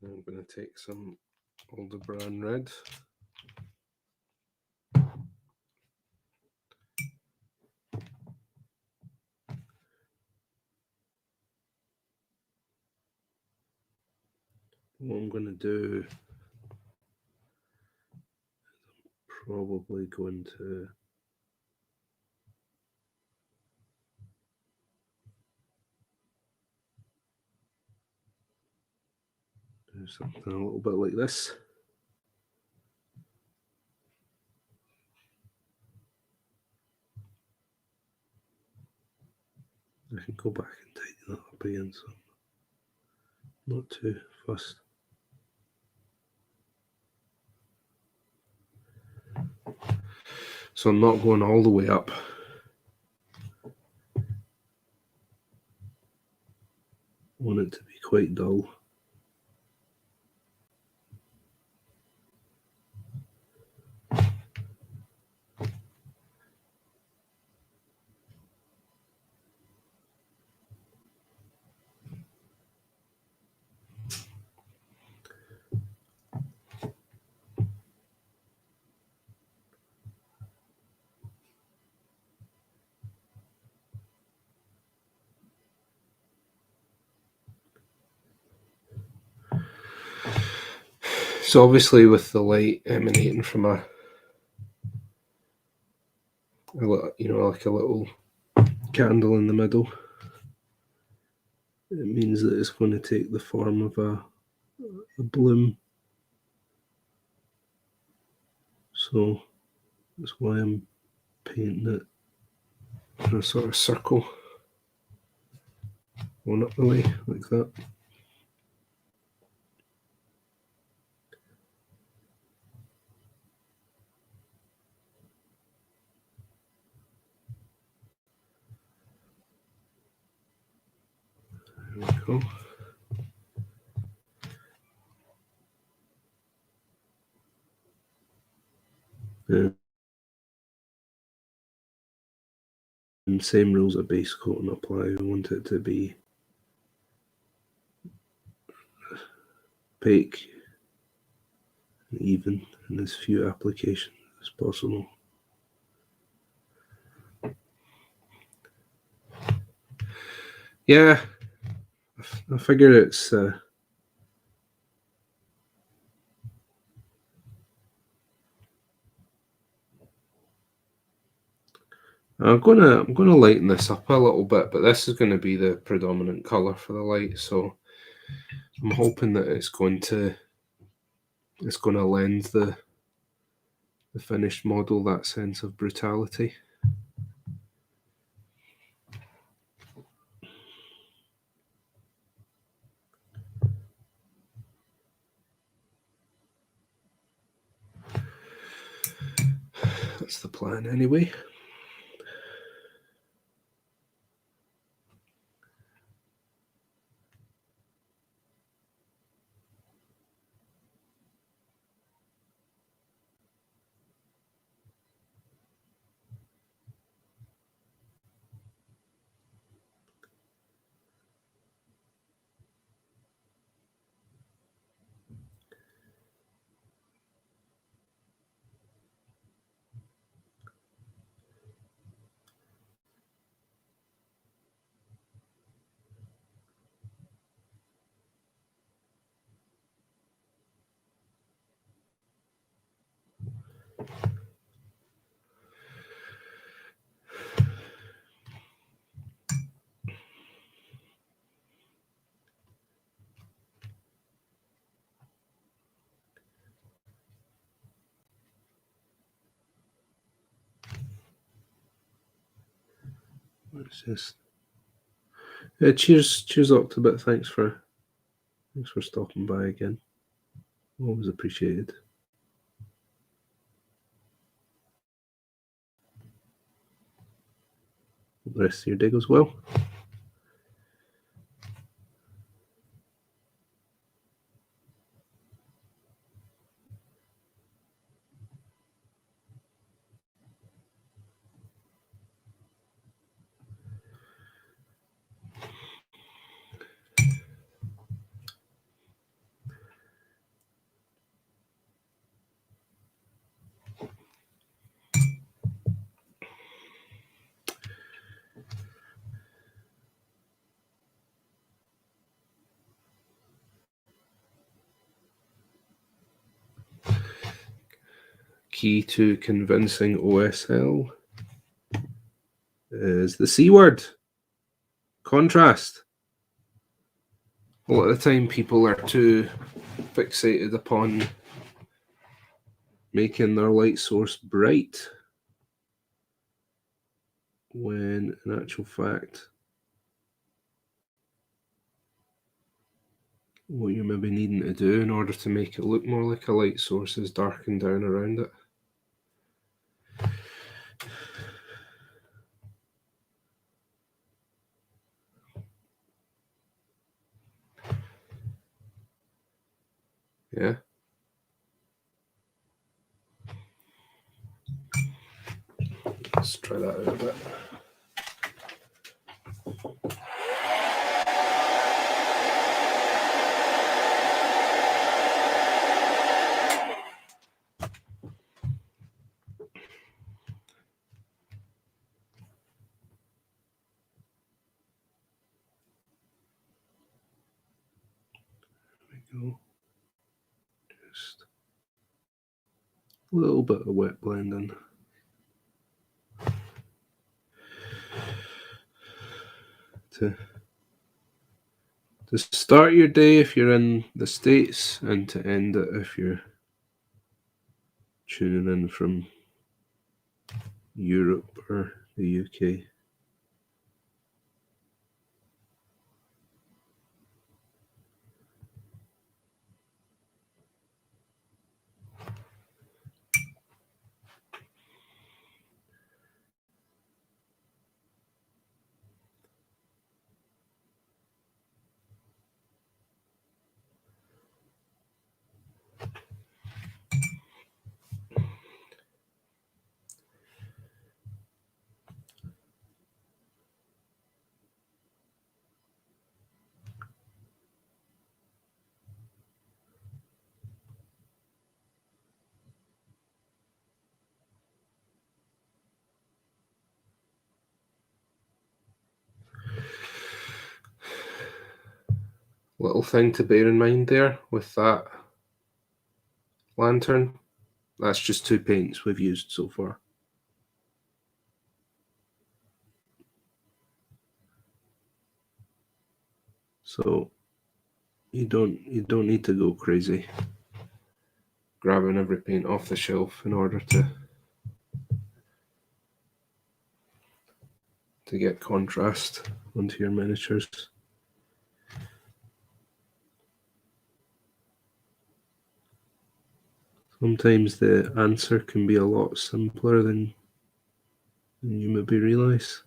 I'm going to take some Aldebaran red. What I'm going to do, probably going to do something a little bit like this. I can go back and tighten that up again, so I'm not too fussed. So I'm not going all the way up. I want it to be quite dull. So obviously with the light emanating from a like a little candle in the middle, it means that it's going to take the form of a bloom. So that's why I'm painting it in a sort of circle going up the way like that. There we go. And same rules of base coat and apply. We want it to be opaque and even in as few applications as possible. Yeah, I figure it's I'm gonna lighten this up a little bit, but this is going to be the predominant color for the light, so I'm hoping that it's going to lend the finished model that sense of brutality. That's the plan anyway. Let's just cheers Octobit. Thanks for stopping by again. Always appreciated. Hope the rest of your day goes well. Key to convincing OSL is the C word, contrast. A lot of the time people are too fixated upon making their light source bright, when in actual fact what you're maybe needing to do in order to make it look more like a light source is darken down around it. Yeah. Let's try that out a bit. There we go. Just a little bit of wet blending. To start your day if you're in the States, and to end it if you're tuning in from Europe or the UK. Little thing to bear in mind there with that lantern, that's just 2 paints we've used so far. So you don't need to go crazy grabbing every paint off the shelf in order to get contrast onto your miniatures. Sometimes the answer can be a lot simpler than you maybe realise.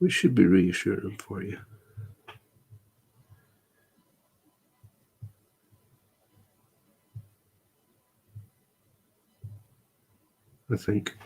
Which should be reassuring for you. I think.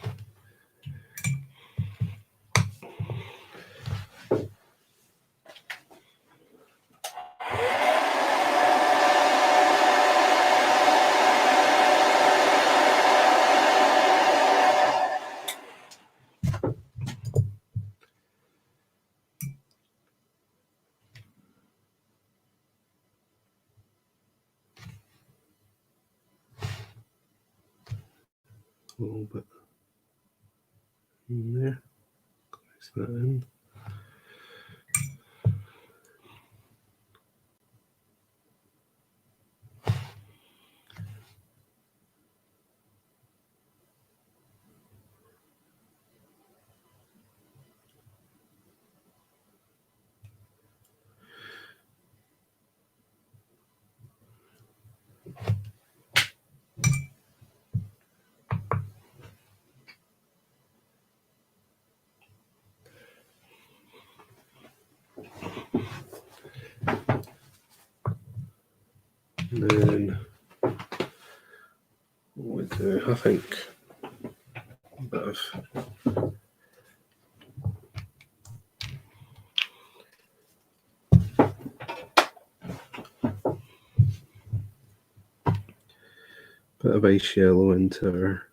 A little bit in there. Place that in. And then what we do, I think, a bit of ice yellow into our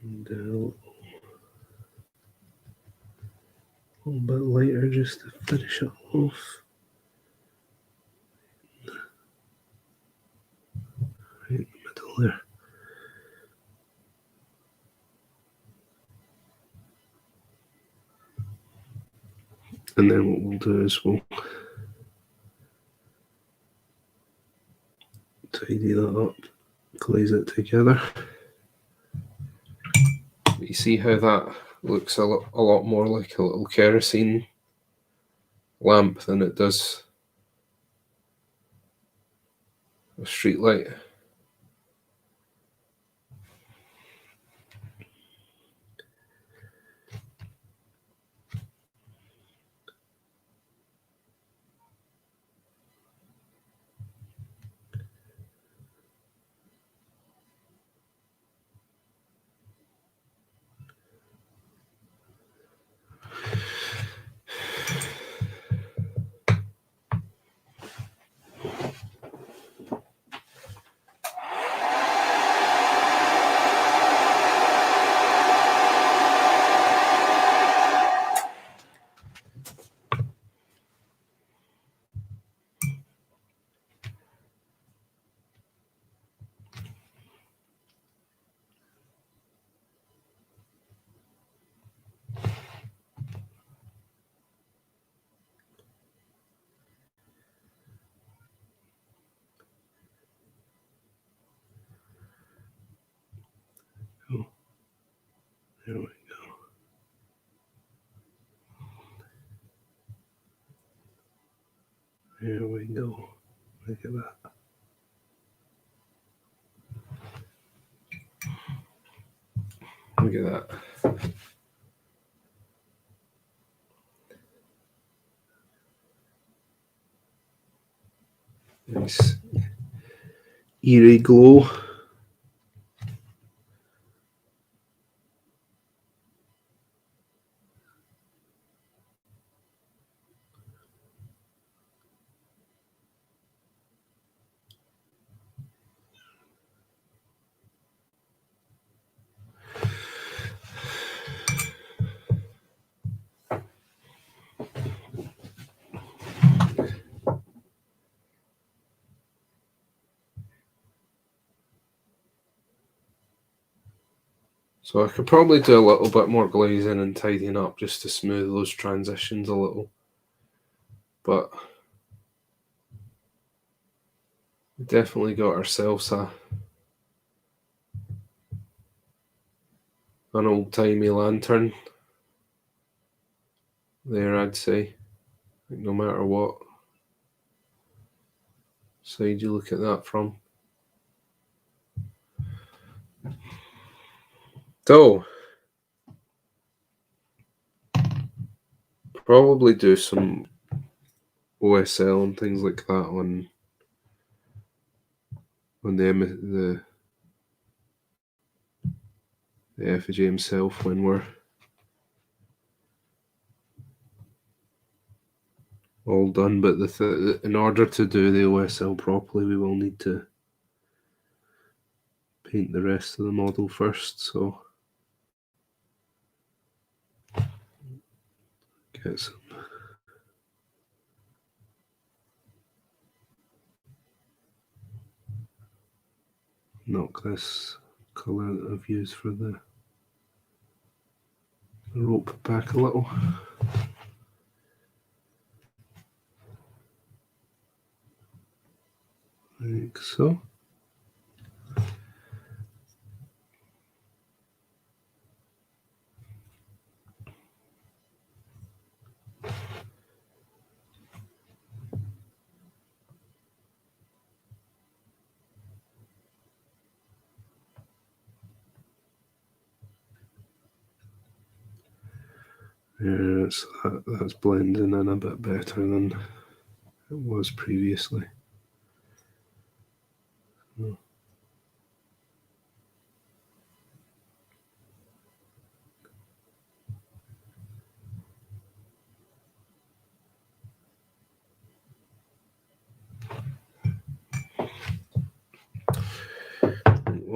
And a little bit lighter just to finish it off. Right in the middle there. And then what we'll do is we'll tidy that up, glaze it together. You see how that looks a lot more like a little kerosene lamp than it does a street light. Oh, there we go. There we go. Look at that. Look at that. Nice eerie glow. So I could probably do a little bit more glazing and tidying up just to smooth those transitions a little. But we definitely got ourselves an old-timey lantern there, I'd say. Like no matter what side you look at that from. So, probably do some OSL and things like that on the effigy himself when we're all done. But in order to do the OSL properly, we will need to paint the rest of the model first. So get some knock this colour that I've used for the rope back a little. Like so. Yeah, so that's blending in a bit better than it was previously. What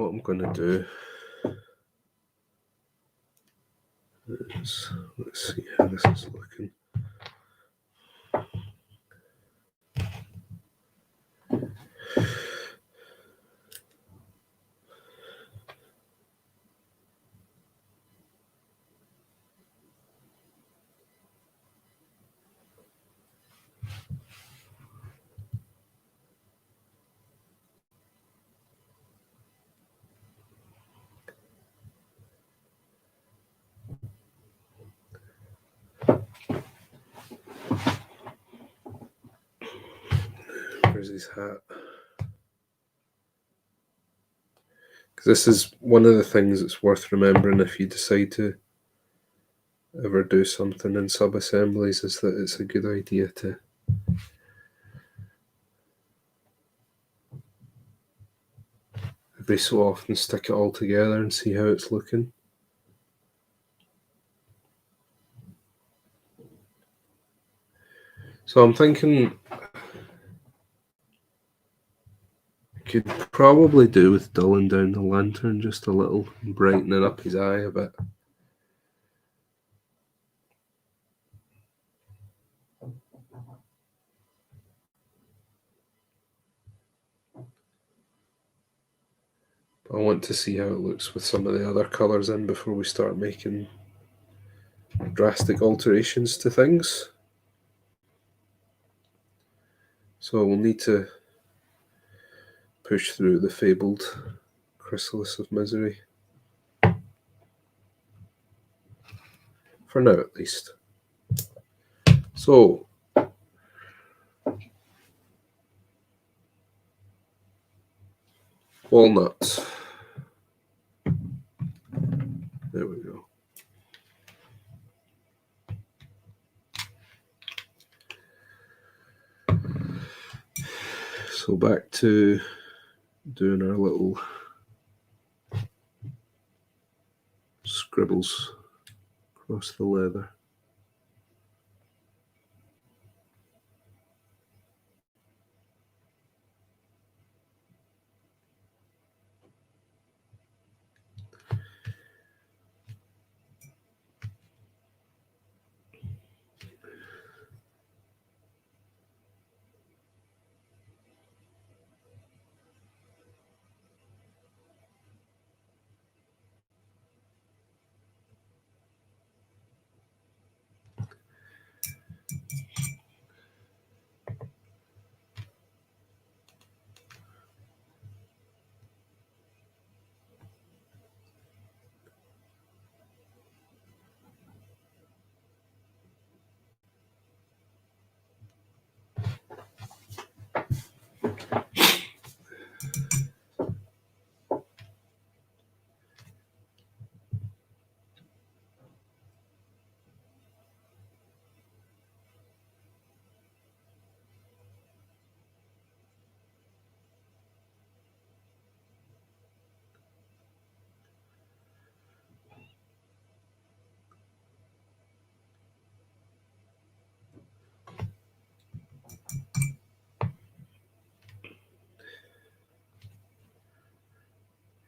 I'm going to do Let's see how this is looking. Where's his hat? Because this is one of the things that's worth remembering if you decide to ever do something in sub-assemblies, is that it's a good idea to every so often stick it all together and see how it's looking. So I'm thinking I could probably do with dulling down the lantern just a little and brightening up his eye a bit. I want to see how it looks with some of the other colours in before we start making drastic alterations to things. So we'll need to push through the fabled chrysalis of misery. For now, at least. So, walnuts. There we go. So back to doing our little scribbles across the leather.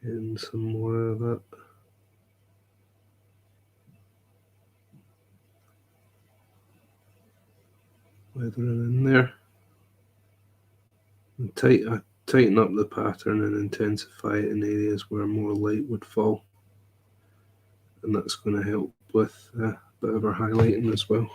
And some more of that. Weathering in there. And tighten up the pattern and intensify it in areas where more light would fall. And that's going to help with a bit of our highlighting as well.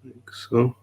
Like so.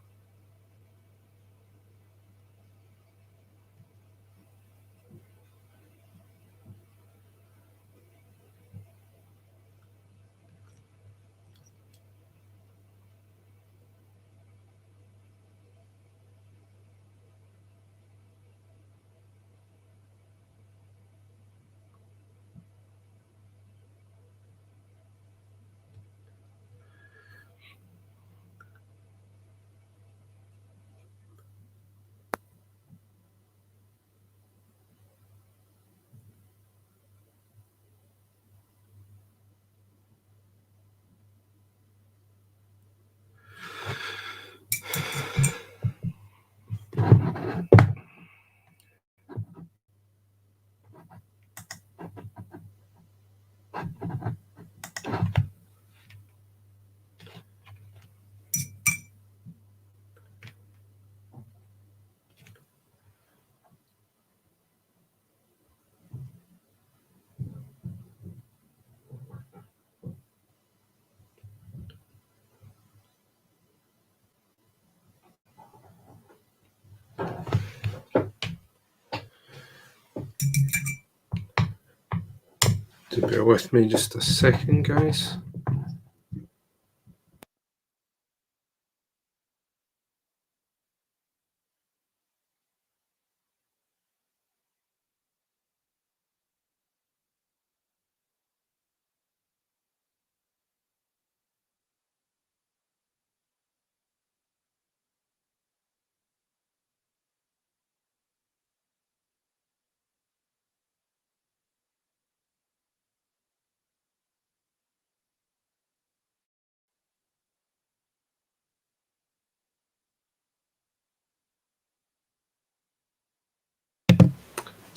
Do bear with me just a second, guys.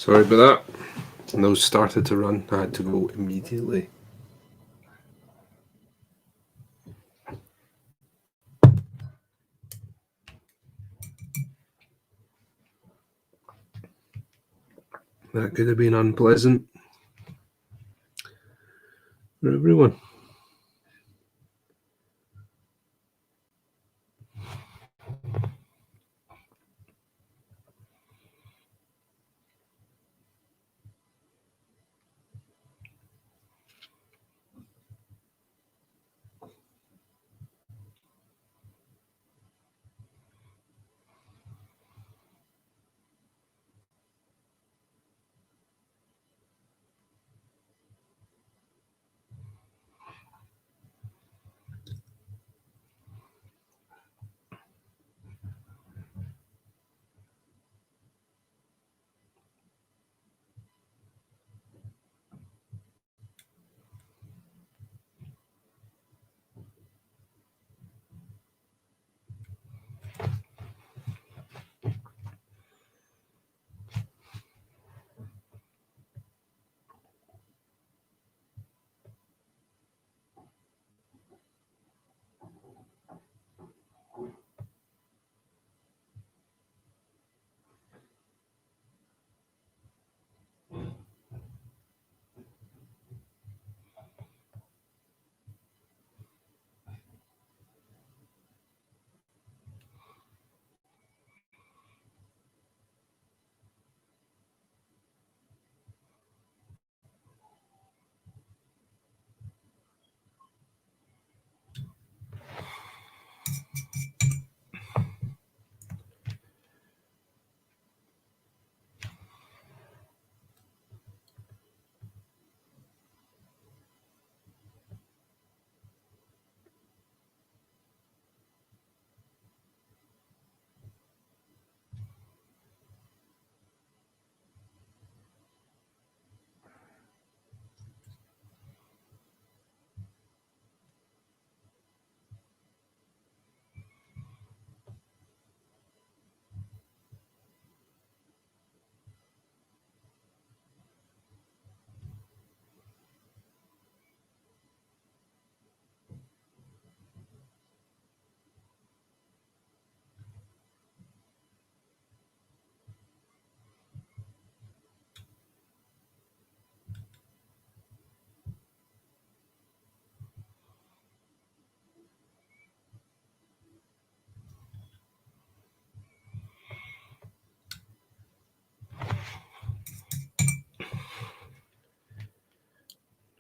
Sorry about that. And those started to run. I had to go immediately. That could have been unpleasant for everyone.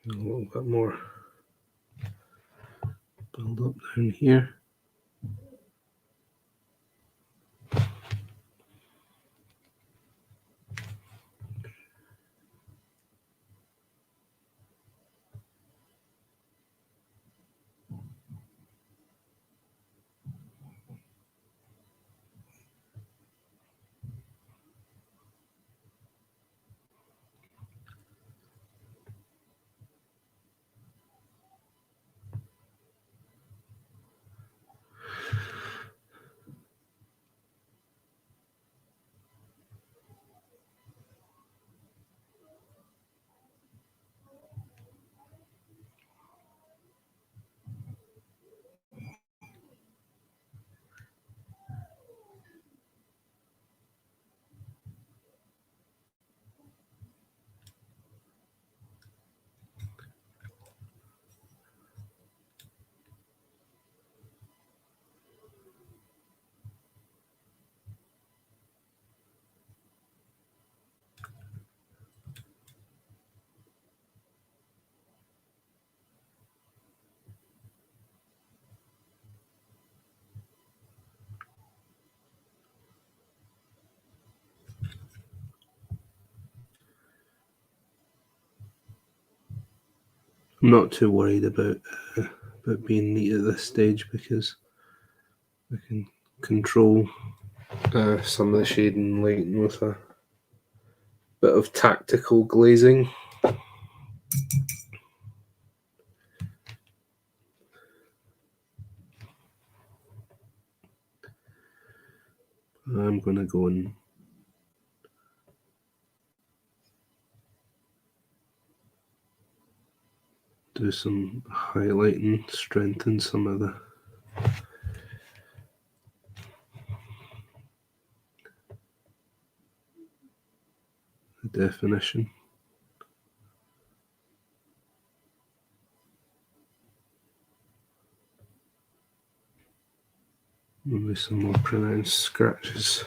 A little bit more build up down here. I'm not too worried about being neat at this stage because I can control some of the shading and lighting with a bit of tactical glazing. I'm going to go and do some highlighting, strengthen some of the definition. Maybe some more pronounced scratches.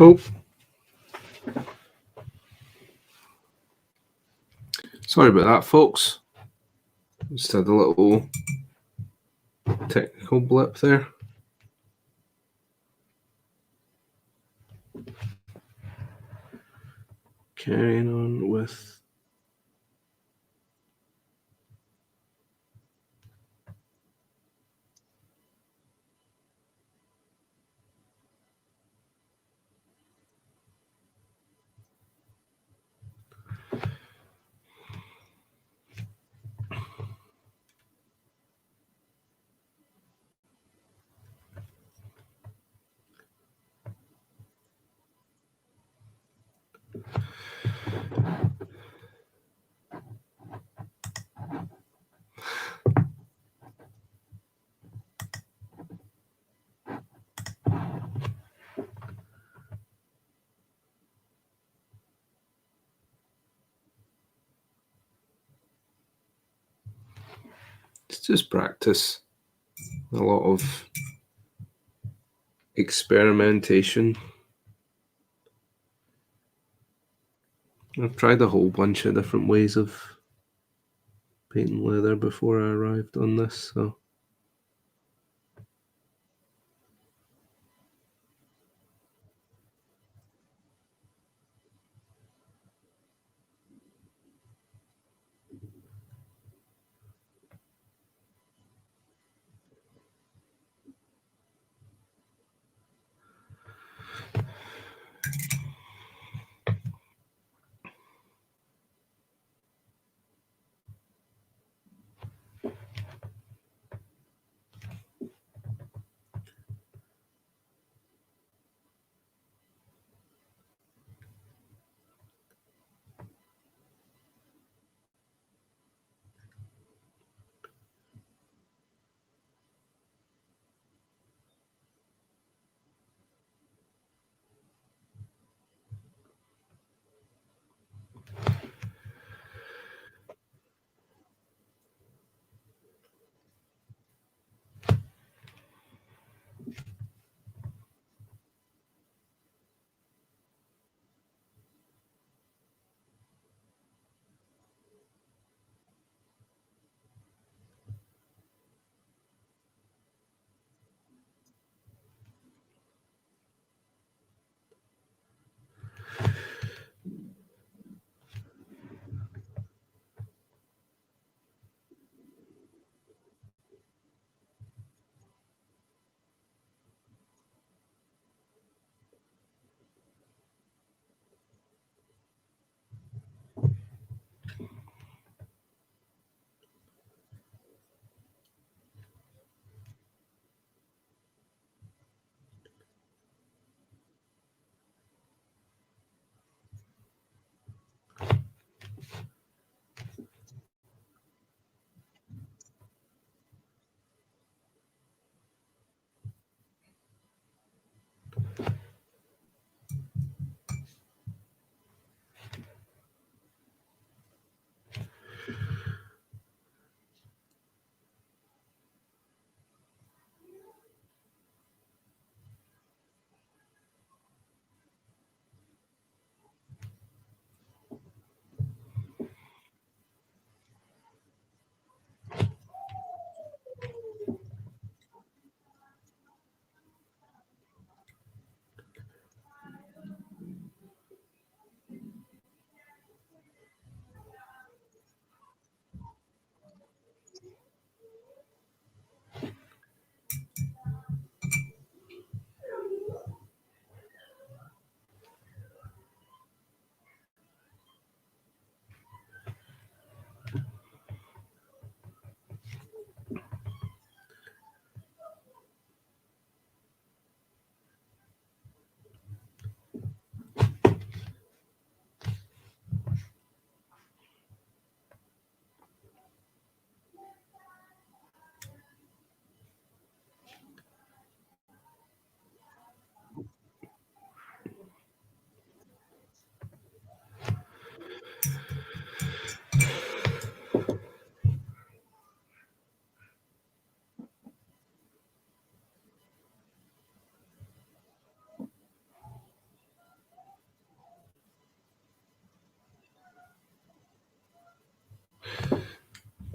Oh, sorry about that, folks. Just had a little technical blip there. Carrying on with it's just practice. A lot of experimentation. I've tried a whole bunch of different ways of painting leather before I arrived on this, so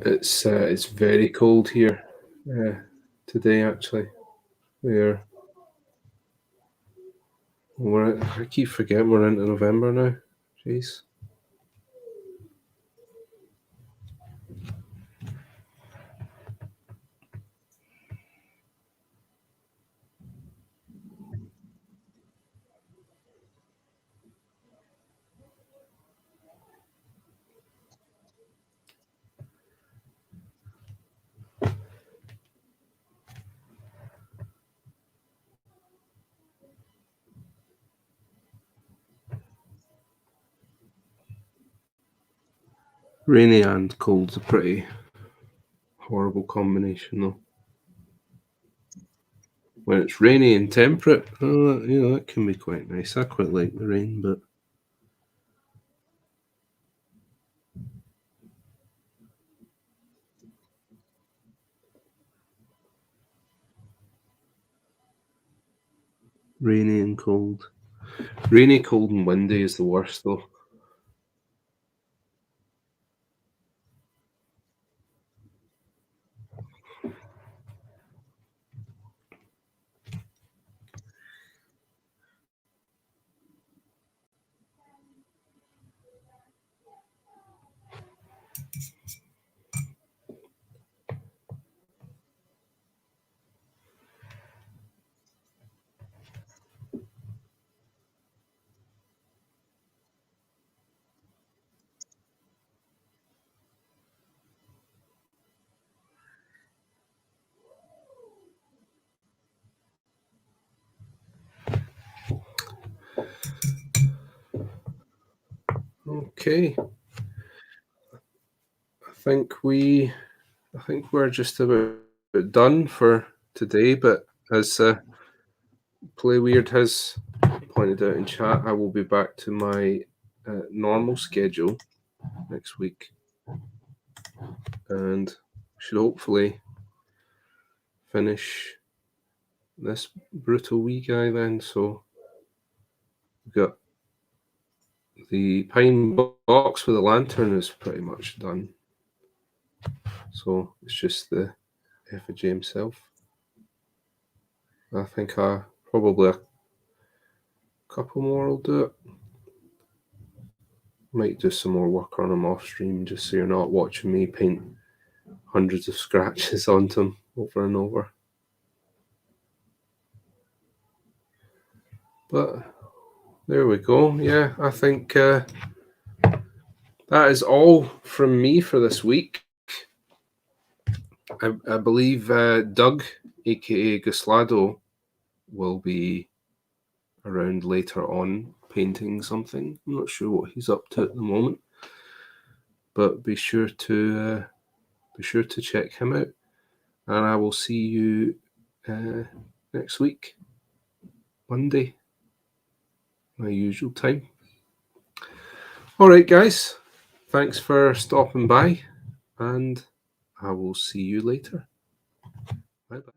It's very cold here today. Actually, I keep forgetting we're into November now. Jeez. Rainy and cold's a pretty horrible combination, though. When it's rainy and temperate, that can be quite nice. I quite like the rain, but rainy and cold. Rainy, cold, and windy is the worst, though. Okay, I think we're just about done for today. But as Play Weird has pointed out in chat, I will be back to my normal schedule next week, and should hopefully finish this brutal wee guy then. So we've got the pine box with the lantern is pretty much done. So it's just the effigy himself. I think probably a couple more will do it. Might do some more work on him off stream, just so you're not watching me paint hundreds of scratches onto him over and over. But there we go. Yeah, I think that is all from me for this week. I believe Doug, aka Guslado, will be around later on painting something. I'm not sure what he's up to at the moment, but be sure to check him out, and I will see you next week, Monday, my usual time. All right, guys, thanks for stopping by, and I will see you later. Bye-bye.